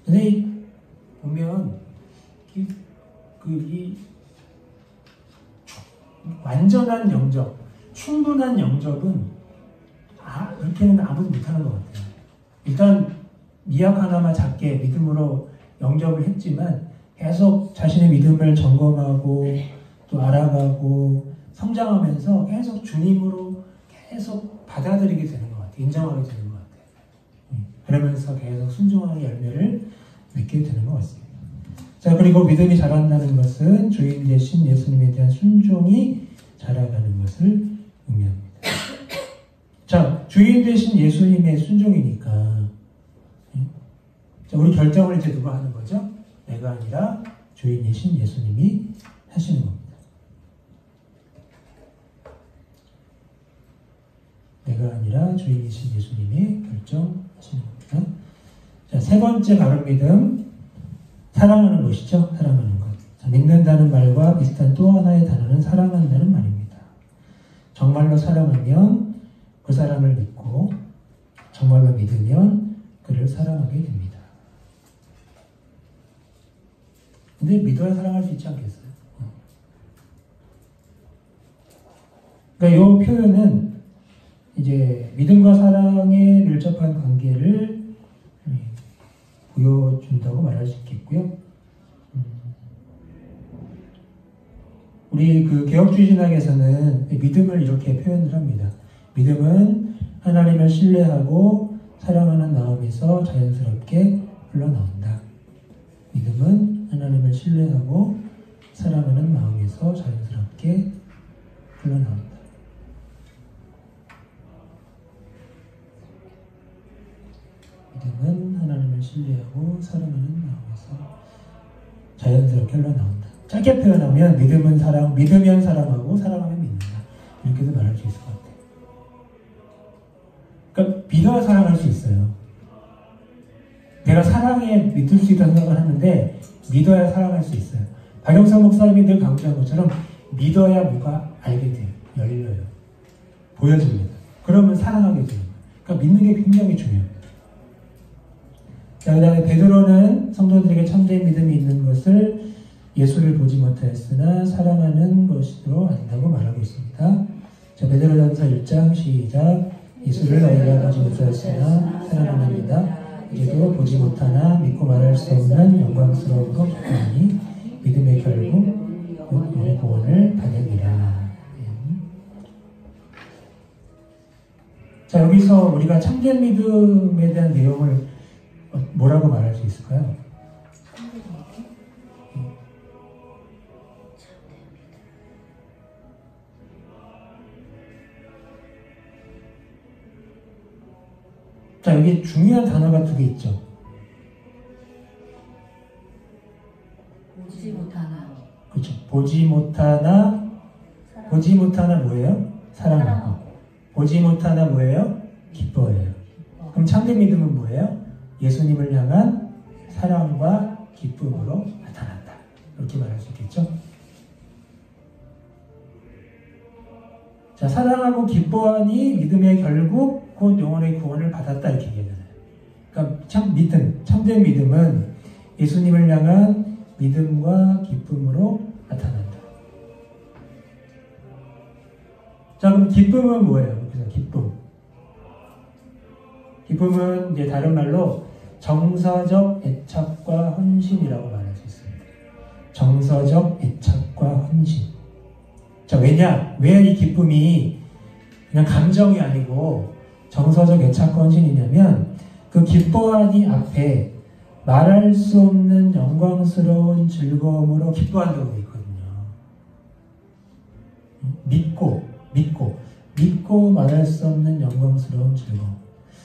근데 보면 이 완전한 영접, 충분한 영접은 그렇게는 아무도 못하는 것 같아요. 일단 미약 하나만 작게 믿음으로 영접을 했지만 계속 자신의 믿음을 점검하고 또 알아가고 성장하면서 계속 주님으로 계속 받아들이게 되는 것 같아요. 인정하게 되는 것 같아요. 그러면서 계속 순종하는 열매를 맺게 되는 것 같습니다. 자, 그리고 믿음이 자란다는 것은 주인 되신 예수님에 대한 순종이 자라가는 것을 의미합니다. 자, 주인 되신 예수님의 순종이니까 자, 우리 결정을 이제 누가 하는 거죠? 내가 아니라 주인 되신 예수님이 하시는 겁니다. 내가 아니라 주인이신 예수님이 결정하시는 겁니다. 자, 세 번째 바른 믿음, 사랑하는 것이죠. 사랑하는 것. 자, 믿는다는 말과 비슷한 또 하나의 단어는 사랑한다는 말입니다. 정말로 사랑하면 그 사람을 믿고 정말로 믿으면 그를 사랑하게 됩니다. 근데 믿어야 사랑할 수 있지 않겠어요? 그러니까 이 표현은 이제 믿음과 사랑의 밀접한 관계를 보여준다고 말할 수 있겠고요. 우리 그 개혁주의 신학에서는 믿음을 이렇게 표현을 합니다. 믿음은 하나님을 신뢰하고 사랑하는 마음에서 자연스럽게 흘러나온다. 믿음은 하나님을 신뢰하고 사랑하는 마음에서 자연스럽게 흘러나온다. 믿음은 하나님을 신뢰하고 사랑하는 마음에서 자연스럽게 흘러나온다. 짧게 표현하면 믿으면 사랑하고 사랑하면 믿는다. 이렇게도 말할 수 있을 것 같아요. 그러니까 믿어야 사랑할 수 있어요. 내가 사랑에 믿을 수 있다고 생각을 하는데 믿어야 사랑할 수 있어요. 박영선 목사님이 늘 강조한 것처럼 믿어야 뭔가 알게 돼요. 열려요. 보여집니다. 그러면 사랑하게 돼요. 그러니까 믿는 게 굉장히 중요해요. 자, 그 다음에 베드로는 성도들에게 참된 믿음이 있는 것을 예수를 보지 못하였으나 사랑하는 것으로 안다고 말하고 있습니다. 자, 베드로전서 1장 시작. 예수를 너희가 보지 못하였으나 사랑합니다. 이제도 보지 못하나 믿고 말할 수 없는 영광스러움으로 기뻐하니 믿음의 결국 우리 구원을 받으리라. 자, 여기서 우리가 참된 믿음에 대한 내용을 뭐라고 말할 수 있을까요? 자, 여기 중요한 단어가 두 개 있죠. 보지 못하나. 그렇죠. 보지 못하나 뭐예요? 사랑하고. 보지 못하나 뭐예요? 기뻐해요. 그럼 참된 믿음은 뭐예요? 예수님을 향한 사랑과 기쁨으로 나타난다. 이렇게 말할 수 있겠죠? 자, 사랑하고 기뻐하니 믿음의 결국 곧 영혼의 구원을 받았다. 이렇게 얘기하잖아요. 그러니까 참된 믿음은 예수님을 향한 믿음과 기쁨으로 나타난다. 자, 그럼 기쁨은 뭐예요? 그래서 기쁨은 이제 다른 말로 정서적 애착과 헌신이라고 말할 수 있습니다. 정서적 애착과 헌신. 자, 왜 이 기쁨이 그냥 감정이 아니고 정서적 애착과 헌신이냐면 그 기뻐하니 앞에 말할 수 없는 영광스러운 즐거움으로 기뻐한다고 되어 있거든요. 믿고 말할 수 없는 영광스러운 즐거움.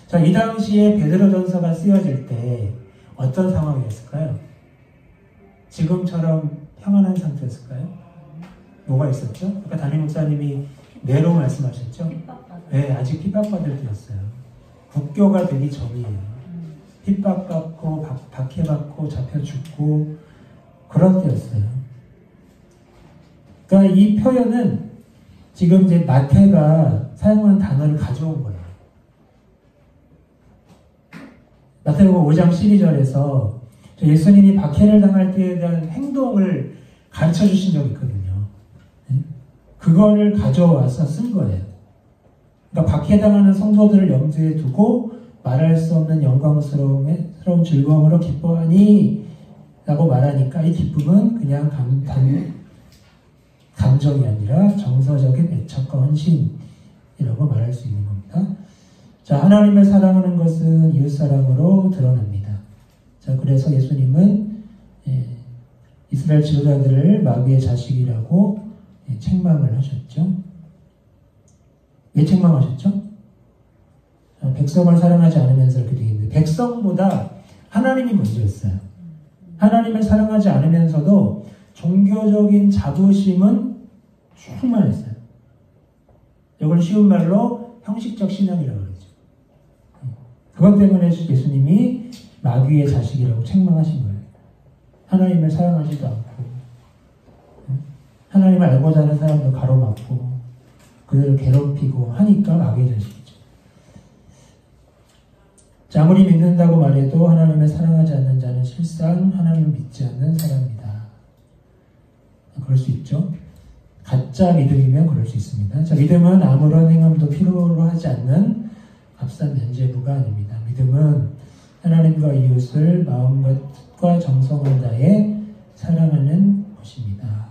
자, 이 당시에 베드로전서가 쓰여질 때 어떤 상황이었을까요? 지금처럼 평안한 상태였을까요? 뭐가 있었죠? 아까 담임 목사님이 네로 말씀하셨죠? 네, 아직 핍박받을 때였어요. 국교가 되기 전이에요. 핍박받고 박해받고 잡혀 죽고 그런 때였어요. 그러니까 이 표현은 지금 이제 마태가 사용한 단어를 가져온 거예요. 마태복음 5장 12절에서 예수님이 박해를 당할 때에 대한 행동을 가르쳐 주신 적이 있거든요. 그거를 가져와서 쓴 거예요. 그러니까 박해당하는 성도들을 염두에 두고 말할 수 없는 영광스러운 즐거움으로 기뻐하니 라고 말하니까 이 기쁨은 그냥 감정이 아니라 정서적인 애착과 헌신이라고 말할 수 있는 겁니다. 자, 하나님을 사랑하는 것은 이웃사랑으로 드러납니다. 자, 그래서 예수님은 이스라엘 지도자들을 마귀의 자식이라고 책망을 하셨죠. 왜 책망하셨죠? 백성을 사랑하지 않으면서 이렇게 되어 있는데 백성보다 하나님이 먼저였어요. 하나님을 사랑하지 않으면서도 종교적인 자부심은 충만했어요. 이걸 쉬운 말로 형식적 신앙이라고 그러죠. 그것 때문에 예수님이 마귀의 자식이라고 책망하신 거예요. 하나님을 사랑하지도 않고 하나님을 알고자 하는 사람도 가로막고 그들을 괴롭히고 하니까 마귀의 자식이죠. 자, 아무리 믿는다고 말해도 하나님을 사랑하지 않는 자는 실상 하나님을 믿지 않는 사람이다. 그럴 수 있죠. 가짜 믿음이면 그럴 수 있습니다. 자, 믿음은 아무런 행함도 필요로 하지 않는 값싼 면죄부가 아닙니다. 믿음은 하나님과 이웃을 마음과 뜻과 정성을 다해 사랑하는 것입니다.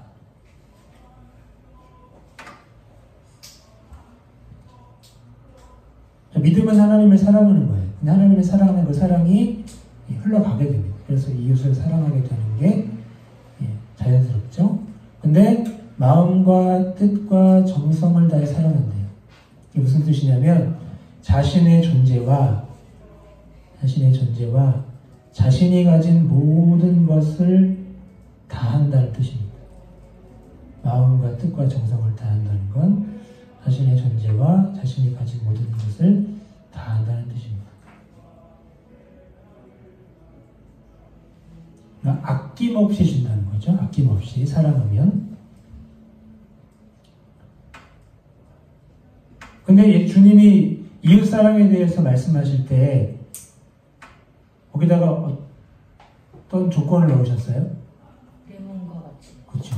자, 믿음은 하나님을 사랑하는 거예요. 근데 하나님을 사랑하는 그 사랑이 흘러가게 됩니다. 그래서 이웃을 사랑하게 되는 게 자연스럽죠. 근데 마음과 뜻과 정성을 다해 사랑한대요. 이게 무슨 뜻이냐면 자신의 존재와 자신이 가진 모든 것을 다한다는 뜻입니다. 마음과 뜻과 정성을 다한다는 건 자신의 존재와 자신이 가진 모든 것을 다한다는 뜻입니다. 그러니까 아낌없이 준다는 거죠. 아낌없이 사랑하면. 근데 주님이 이웃사랑에 대해서 말씀하실 때 거기다가 어떤 조건을 넣으셨어요? 내 몸과 같이. 그렇죠.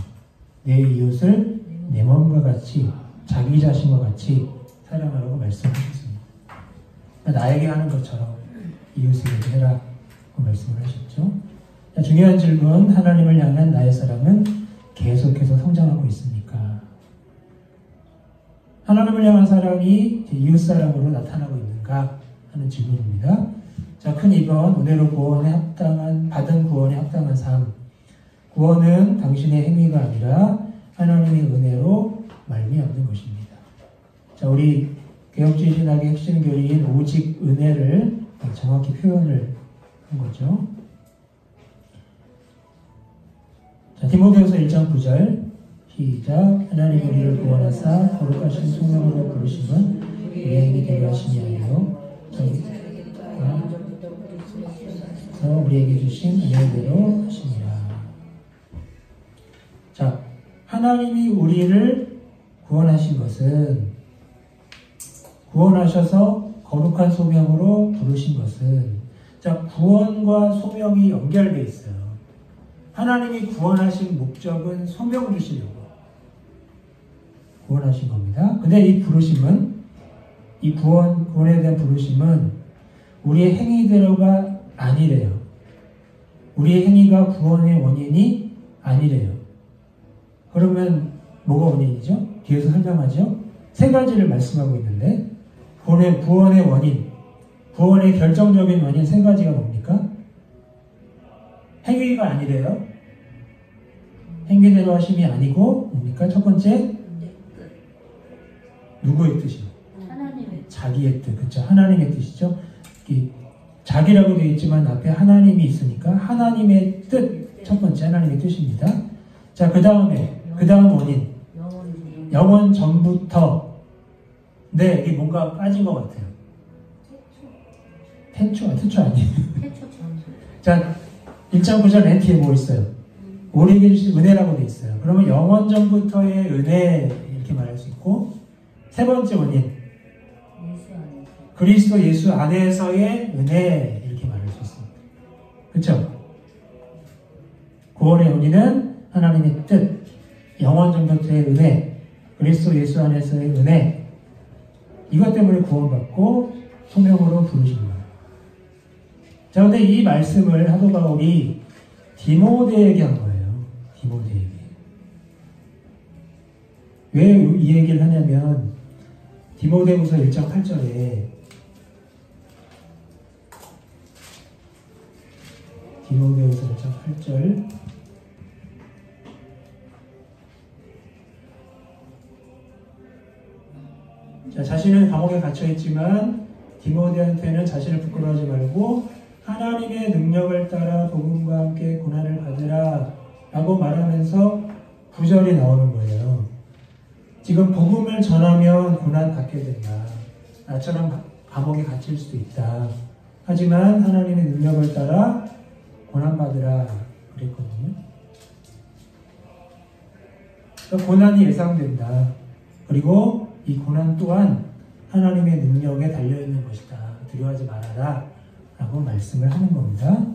내 이웃을 내 몸과 같이 자기 자신과 같이 사랑하라고 말씀하셨습니다. 나에게 하는 것처럼 이웃에게 해라 고 말씀을 하셨죠. 자, 중요한 질문, 하나님을 향한 나의 사랑은 계속해서 성장하고 있습니까? 하나님을 향한 사랑이 이웃사랑으로 나타나고 있는가 하는 질문입니다. 자, 큰 2번, 은혜로 받은 구원에 합당한 삶. 구원은 당신의 행위가 아니라 하나님의 은혜로 말미암는 것입니다. 자, 우리 개혁주의 신학의 핵심 교리인 오직 은혜를 정확히 표현을 한 거죠. 자, 디모데후서 1장 9절 시작. 하나님 우리를 구원하사 거룩하신 성령으로 부르심은 우리에게 되게 하심이 아니요 우리에게 주신 은혜대로 하심이라. 자, 하나님이 우리를 구원하신 것은 구원하셔서 거룩한 소명으로 부르신 것은 자, 구원과 소명이 연결되어 있어요. 하나님이 구원하신 목적은 소명 주시려고 구원하신 겁니다. 근데 이 부르심은 이 구원에 대한 부르심은 우리의 행위대로가 아니래요. 우리의 행위가 구원의 원인이 아니래요. 그러면 뭐가 원인이죠? 뒤에서 설명하죠. 세 가지를 말씀하고 있는데 구원의 원인, 구원의 결정적인 원인 세 가지가 뭡니까? 행위가 아니래요. 행위대로 하심이 아니고 뭡니까? 첫 번째 누구의 뜻이요? 하나님의 자기의 뜻, 그렇죠? 하나님의 뜻이죠. 이 자기라고 되어 있지만 앞에 하나님이 있으니까 하나님의 뜻 첫 번째 하나님의 뜻입니다. 자, 그 다음 원인 영원 전부터. 네, 이게 뭔가 빠진 것 같아요. 태초 아니에요. 태초 전부. 자, 1.9절 맨 뒤에 뭐 있어요? 우리에게 주신 은혜라고 되어 있어요. 그러면 영원 전부터의 은혜 이렇게 말할 수 있고, 세 번째 원인 예수 안에서. 그리스도 예수 안에서의 은혜 이렇게 말할 수 있습니다. 그렇죠? 구원의 원인은 하나님의 뜻, 영원 전부터의 은혜, 그리스도 예수 안에서의 은혜. 이것 때문에 구원받고 소명으로 부르신 거예요. 자, 근데 이 말씀을 사도 바울이 디모데에게 한 거예요. 디모데에게. 왜 이 얘기를 하냐면 디모데후서 1장 8절에 디모데후서 1장 8절 자, 자신은 감옥에 갇혀있지만 디모데한테는 자신을 부끄러워하지 말고 하나님의 능력을 따라 복음과 함께 고난을 받으라 라고 말하면서 9절이 나오는 거예요. 지금 복음을 전하면 고난 받게 된다. 나처럼 감옥에 갇힐 수도 있다. 하지만 하나님의 능력을 따라 고난받으라 그랬거든요. 그러니까 고난이 예상된다. 그리고 이 고난 또한 하나님의 능력에 달려있는 것이다. 두려워하지 말아라 라고 말씀을 하는 겁니다.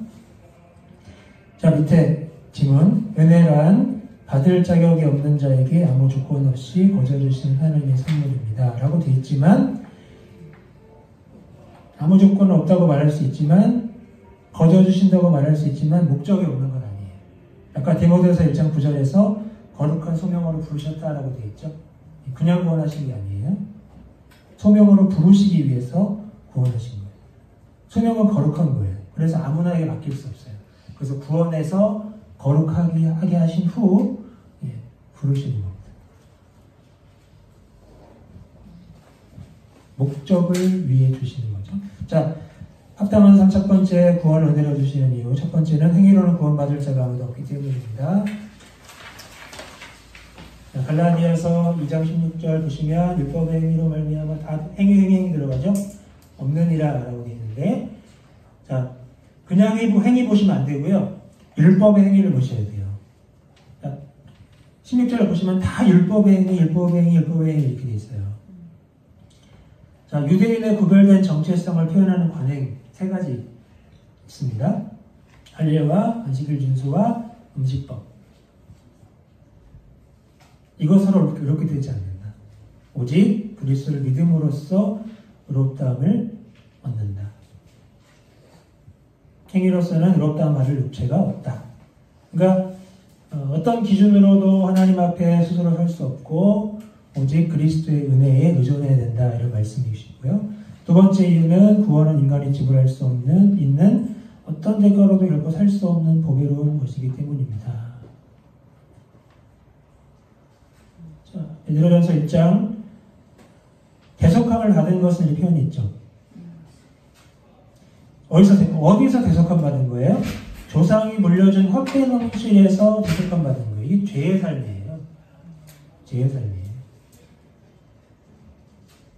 자, 밑에 질문. 은혜란 받을 자격이 없는 자에게 아무 조건 없이 거저주신 하나님의 선물입니다. 라고 되어 있지만 아무 조건 없다고 말할 수 있지만 거저주신다고 말할 수 있지만 목적이 없는 건 아니에요. 아까 디모데후서 1장 9절에서 거룩한 소명으로 부르셨다라고 되어 있죠. 그냥 구원하신 게 아니에요. 소명으로 부르시기 위해서 구원하신 거예요. 소명은 거룩한 거예요. 그래서 아무나에게 맡길 수 없어요. 그래서 구원해서 거룩하게 하게 하신 후 부르시는 겁니다. 목적을 위해 주시는 거죠. 자, 합당한 첫 번째 구원 은혜로 주시는 이유. 첫 번째는 행위로는 구원받을 자가 아무도 없기 때문입니다. 자, 갈라디아서 2장 16절 보시면 율법의 행위로 말미암아 다 행위 들어가죠. 없느니라 라고 되어 있는데, 자, 그냥 행위 보시면 안 되고요. 율법의 행위를 보셔야 돼요. 자, 16절을 보시면 다 율법의 행위 이렇게 되어 있어요. 자, 유대인의 구별된 정체성을 표현하는 관행 3가지 있습니다. 할례와 안식일 준수와 음식법. 이것으로 이렇게 되지 않는다. 오직 그리스도를 믿음으로써 의롭다함을 얻는다. 행위로서는 의롭다는 말을 육체가 없다. 그러니까 어떤 기준으로도 하나님 앞에 스스로 설 수 없고 오직 그리스도의 은혜에 의존해야 된다 이런 말씀이시고요. 두 번째 이유는 구원은 인간이 지불할 수 있는 어떤 대가로도 결코 살 수 없는 보배로운 것이기 때문입니다. 자, 베드로전서 1장 대속함을 받은 것은 이 표현이 있죠. 어디서 대속함 받은 거예요? 조상이 물려준 헛된 홍실에서 대속함 받은 거예요. 이게 죄의 삶이에요. 죄의 삶이에요.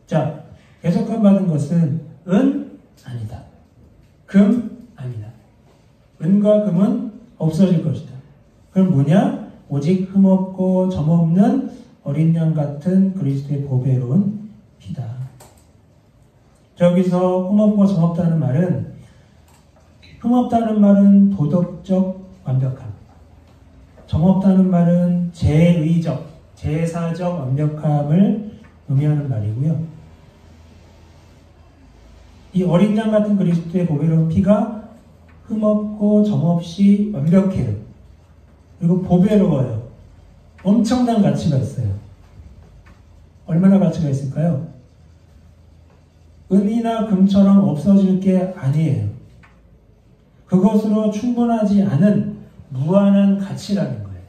자, 대속함 받은 것은 은 아니다. 금 아니다. 은과 금은 없어질 것이다. 그럼 뭐냐? 오직 흠없고 점없는 어린 양 같은 그리스도의 보배로운 피다. 저기서 흠없고 점없다는 말은 도덕적 완벽함. 점없다는 말은 제의적, 제사적 완벽함을 의미하는 말이고요. 이 어린 양 같은 그리스도의 보배로운 피가 흠없고 점없이 완벽해요. 그리고 보배로워요. 엄청난 가치가 있어요. 얼마나 가치가 있을까요? 은이나 금처럼 없어질 게 아니에요. 그것으로 충분하지 않은 무한한 가치라는 거예요.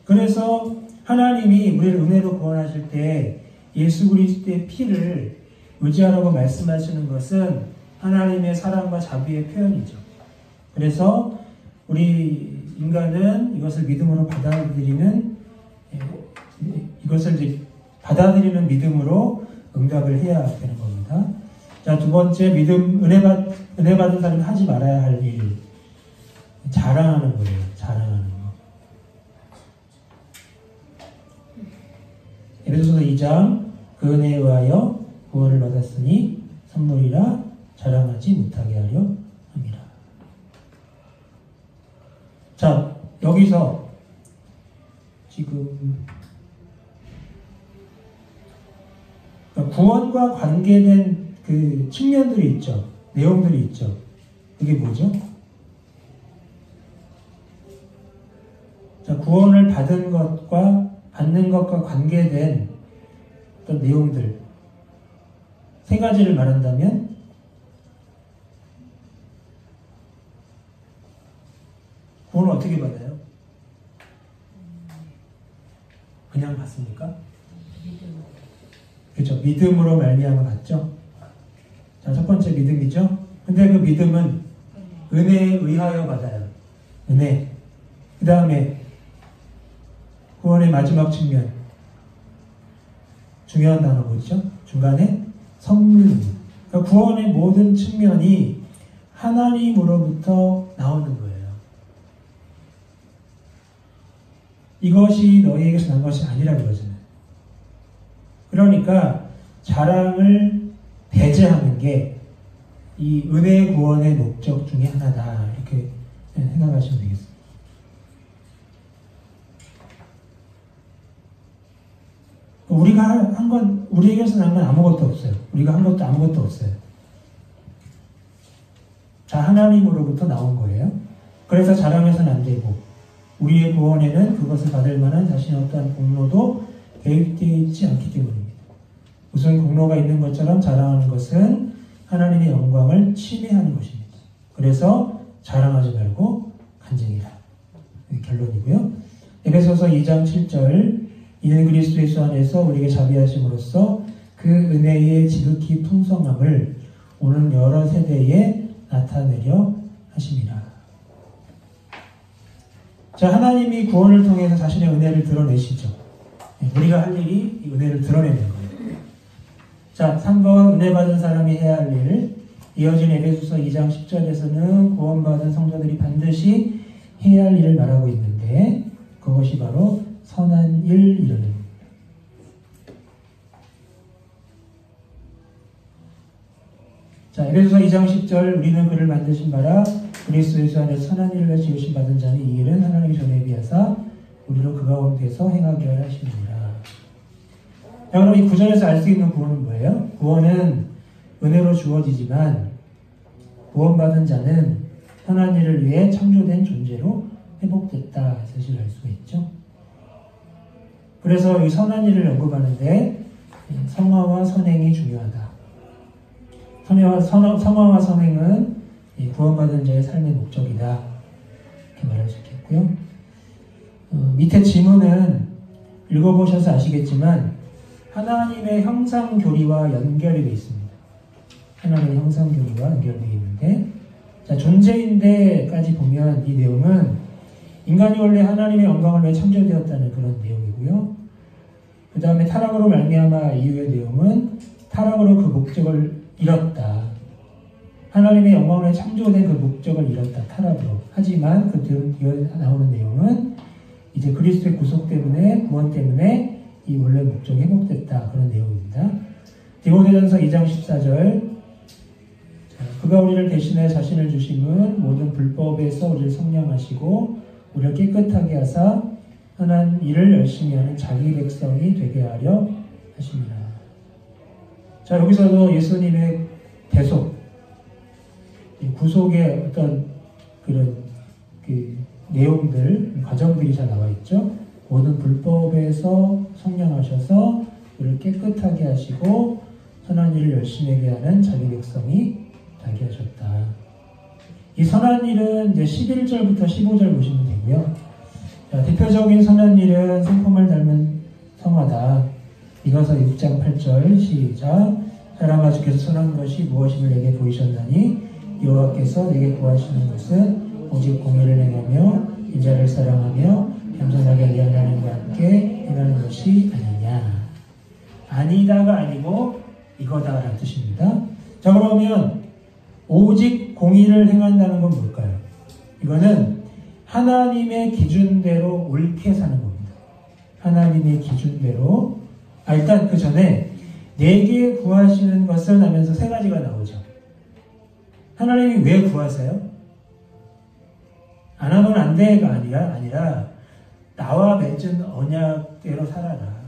그래서 하나님이 우리를 은혜로 구원하실 때 예수 그리스도의 피를 의지하라고 말씀하시는 것은 하나님의 사랑과 자비의 표현이죠. 그래서 우리 인간은 이것을 믿음으로 받아들이는 믿음으로 응답을 해야 되는 겁니다. 자, 두 번째 은혜 받은 사람이 하지 말아야 할 일, 자랑하는 거예요. 자랑하는 거. 에베소서 2장 그 은혜에 의하여 구원을 받았으니 선물이라 자랑하지 못하게 하려 합니다. 자, 여기서 지금 구원과 관계된 그 측면들이 있죠. 내용들이 있죠. 그게 뭐죠? 자, 구원을 받는 것과 관계된 어떤 내용들 3가지를 말한다면 구원을 어떻게 받아요? 그냥 받습니까? 그렇죠. 믿음으로 말미암아 받죠. 자, 첫 번째 믿음이죠. 근데 그 믿음은 은혜에 의하여 받아요. 은혜. 그 다음에 구원의 마지막 측면. 중요한 단어 뭐죠? 중간에 선물입니다. 그러니까 구원의 모든 측면이 하나님으로부터 나오는 거예요. 이것이 너희에게서 난 것이 아니라 그러잖아요. 그러니까 자랑을 배제하는 게 이 은혜의 구원의 목적 중에 하나다. 이렇게 생각하시면 되겠습니다. 우리가 한 건, 우리에게서 난 건 아무것도 없어요. 우리가 한 것도 아무것도 없어요. 다 하나님으로부터 나온 거예요. 그래서 자랑해서는 안 되고, 우리의 구원에는 그것을 받을 만한 자신의 어떠한 공로도 개입되어 있지 않기 때문입니다. 무슨 공로가 있는 것처럼 자랑하는 것은 하나님의 영광을 침해하는 것입니다. 그래서 자랑하지 말고 간증이라. 결론이고요. 에베소서 2장 7절 이는 그리스도 예수 안에서 우리에게 자비하심으로써 그 은혜의 지극히 풍성함을 오는 여러 세대에 나타내려 하심이라. 자, 하나님이 구원을 통해서 자신의 은혜를 드러내시죠. 우리가 할 일이 이 은혜를 드러내는 거예요. 자, 3번 은혜 받은 사람이 해야 할 일. 이어진 에베소서 2장 10절에서는 구원받은 성도들이 반드시 해야 할 일을 말하고 있는데 그것이 바로 선한 일 이루는 겁니다. 자, 에베소서 2장 10절 우리는 그를 만드신 바라 그리스도 예수 안에서 선한 일을 지으신 받은 자는 이 일은 하나님이 전에 비하사 우리로 그 가운데서 행하게 하십니다. 자, 그럼 이 구절에서 알 수 있는 구원은 뭐예요? 구원은 은혜로 주어지지만 구원받은 자는 선한 일을 위해 창조된 존재로 회복됐다. 사실을 알 수가 있죠. 그래서 이 선한 일을 언급하는데 성화와 선행이 중요하다. 성화와 선행은 구원받은 자의 삶의 목적이다. 이렇게 말할 수 있겠고요. 밑에 지문은 읽어보셔서 아시겠지만 하나님의 형상교리와 연결이 되어 있습니다. 하나님의 형상교리와 연결되어 있는데 자, 존재인데까지 보면 이 내용은 인간이 원래 하나님의 영광을 위해 창조되었다는 그런 내용이고요. 그 다음에 타락으로 말미암아 이후의 내용은 타락으로 그 목적을 잃었다. 하나님의 영광을 위해 창조된 그 목적을 잃었다. 타락으로. 하지만 그 뒤에 나오는 내용은 이제 그리스도의 구속 때문에 구원 때문에 이 원래 목적이 회복됐다. 그런 내용입니다. 디모데전서 2장 14절 그가 우리를 대신해 자신을 주심은 모든 불법에서 우리를 성량하시고 우리를 깨끗하게 하사 선한 일을 열심히 하는 자기 백성이 되게 하려 하십니다. 자, 여기서도 예수님의 대속, 구속의 어떤 그런 내용들, 과정들이 잘 나와 있죠. 모든 불법에서 성량하셔서 우리를 깨끗하게 하시고 선한 일을 열심히 하게 하는 자기 백성이 되게 하셨다. 이 선한 일은 이제 11절부터 15절 보시면 되고요. 자, 대표적인 선한 일은 성품을 닮은 성화다. 이것은 6장 8절 시작. 사랑과 주께서 선한 것이 무엇임을 내게 보이셨나니 여호와께서 내게 구하시는 것은 오직 공의를 행하며 인자를 사랑하며 겸손하게 하나님과 함께 행하는 것이 아니냐. 아니다가 아니고 이거다라는 뜻입니다. 자, 그러면 오직 공의를 행한다는 건 뭘까요? 이거는 하나님의 기준대로 옳게 사는 겁니다. 하나님의 기준대로. 일단 그 전에 내게 구하시는 것을 하면서 세 가지가 나오죠. 하나님이 왜 구하세요? 안 하면 안 돼가 아니라 나와 맺은 언약대로 살아라.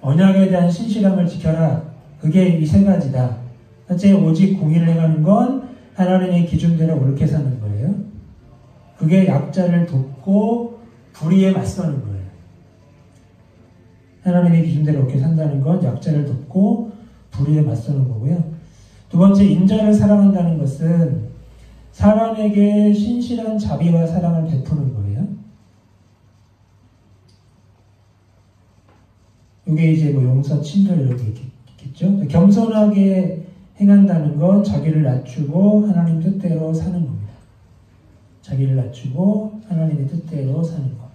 언약에 대한 신실함을 지켜라. 그게 이 세 가지다. 첫째, 오직 공의를 행하는 건 하나님의 기준대로 옳게 사는 거예요. 그게 약자를 돕고 불의에 맞서는 거예요. 하나님의 기준대로 옳게 산다는 건 약자를 돕고 불의에 맞서는 거고요. 두 번째, 인자를 사랑한다는 것은 사람에게 신실한 자비와 사랑을 베푸는 거예요. 이게 이제 뭐 용서, 친절 이런 게 있겠죠. 겸손하게 행한다는 건 자기를 낮추고 하나님 뜻대로 사는 겁니다. 자기를 낮추고 하나님의 뜻대로 사는 것.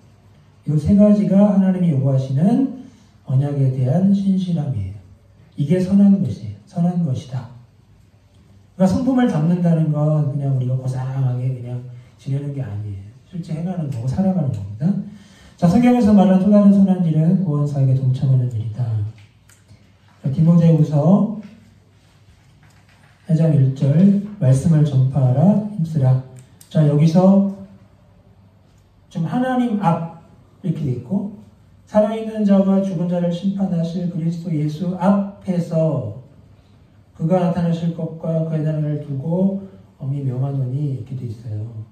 이 세 가지가 하나님이 요구하시는 언약에 대한 신실함이에요. 이게 선한 것이에요. 선한 것이다. 그러니까 성품을 담는다는 건 그냥 우리가 고상하게 그냥 지내는 게 아니에요. 실제 행하는 거고 살아가는 겁니다. 자, 성경에서 말하는 또 다른 선한 일은 구원사에게 동참하는 일이다. 디모데후서 4장 1절 말씀을 전파하라 힘쓰라. 자, 여기서 좀 하나님 앞 이렇게 돼 있고 살아있는 자와 죽은 자를 심판하실 그리스도 예수 앞에서 그가 나타나실 것과 그의 나라를 두고 엄히 명하노니 이렇게 돼 있어요.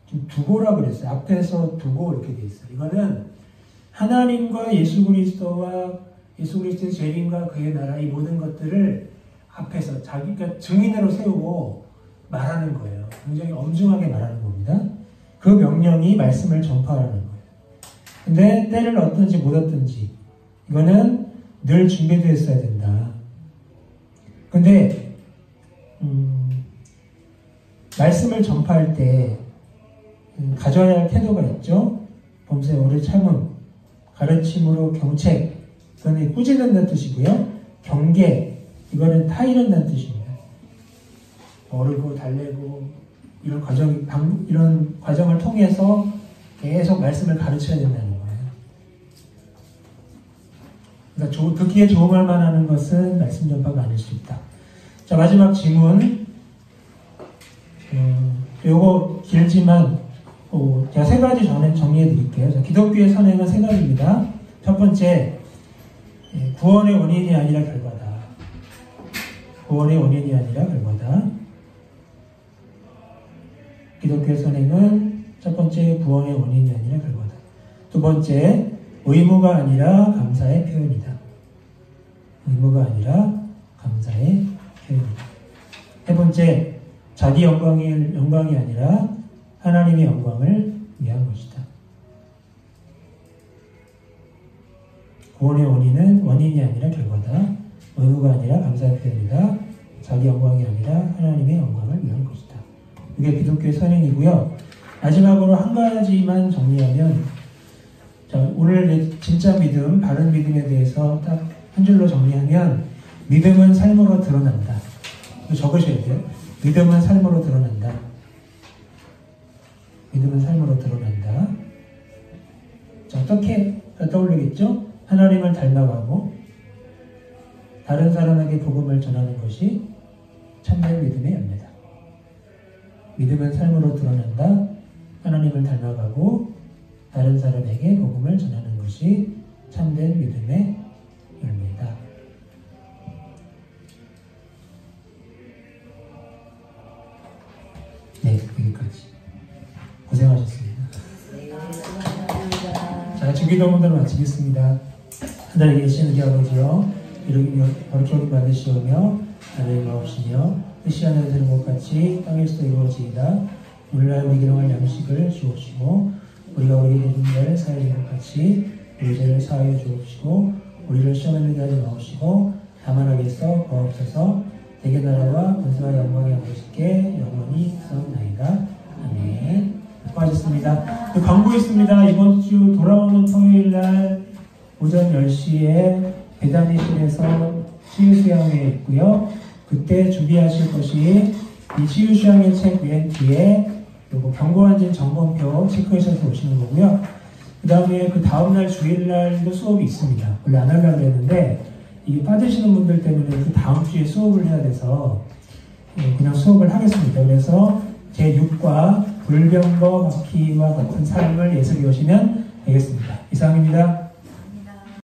좀 두고라 그랬어요. 앞에서 두고 이렇게 돼 있어요. 이거는 하나님과 예수 그리스도와 예수 그리스도의 재림과 그의 나라 이 모든 것들을 앞에서 자기가 증인으로 세우고 말하는 거예요. 굉장히 엄중하게 말하는 겁니다. 그 명령이 말씀을 전파하라는 거예요. 근데 때를 얻든지 못 얻든지 이거는 늘 준비되어 있어야 된다. 근데 말씀을 전파할 때 가져야 할 태도가 있죠. 범사에 오래 참음, 가르침으로 경책, 이거는 꾸짖는다는 뜻이고요. 경계, 이거는 타이른다는 뜻입니다. 어르고 달래고 이런 과정을 통해서 계속 말씀을 가르쳐야 된다는 거예요. 그러니까 듣기에 좋은 말만 하는 것은 말씀 전파가 아닐 수 있다. 자, 마지막 질문. 요거 길지만 제가 세 가지 전에 정리해 드릴게요. 기독교의 선행은 세 가지입니다. 첫 번째, 구원의 원인이 아니라 결과다. 구원의 원인이 아니라 결과다. 기독교의 선행은 첫 번째, 구원의 원인이 아니라 결과다. 두 번째, 의무가 아니라 감사의 표현이다. 의무가 아니라 감사의 표현이다. 세 번째, 자기 영광이 아니라 하나님의 영광을 위한 것이다. 구원의 원인이 아니라 결과다. 의무가 아니라 감사의 표현이다. 자기 영광이 아니라 하나님의 영광을 위한 것이다. 이게 기독교의 선행이고요. 마지막으로 한 가지만 정리하면, 자, 오늘 진짜 믿음, 바른 믿음에 대해서 딱 한 줄로 정리하면, 믿음은 삶으로 드러난다. 이거 적으셔야 돼요. 믿음은 삶으로 드러난다. 믿음은 삶으로 드러난다. 자, 어떻게 떠올리겠죠? 하나님을 닮아가고 다른 사람에게 복음을 전하는 것이 참된 믿음의 열매다. 믿음은 삶으로 드러난다. 하나님을 닮아가고 다른 사람에게 복음을 전하는 것이 참된 믿음의 열매다. 네, 여기까지. 고생하셨습니다. 자, 주기도문을 마치겠습니다. 하늘에 계신 우리 아버지여, 이렇게 여기 받으시오며 나를 마옵시며 뜻이 하늘에 되는 것 같이 땅에서도 이루어지이다. 오늘날 우리 기능할 양식을 주옵시고 우리가 우리에게 준 죄를 사하여 준 것 같이 우리 죄를 사하여 주옵시고 우리를 시험에 들게 하지 마옵시고 다만 하게서 구하옵소서. 대개 나라와 권세와 영광이 아버지께 영원히 있사옵나이다. 아멘. 수고하셨습니다. 광고 있습니다. 이번 주 돌아오는 토요일날 오전 10시에 배단위실에서 치유수양회 있고요. 그때 준비하실 것이 이 치유수양회 책 맨 뒤에 요거 경고환진 점검표 체크하셔서 오시는 거고요. 그 다음에 그 다음날 주일날도 수업이 있습니다. 원래 안 하려고 했는데 이게 빠지시는 분들 때문에 그 다음 주에 수업을 해야 돼서 그냥 수업을 하겠습니다. 그래서 제6과 불병거 바퀴와 같은 삶을 예습해 오시면 되겠습니다. 이상입니다.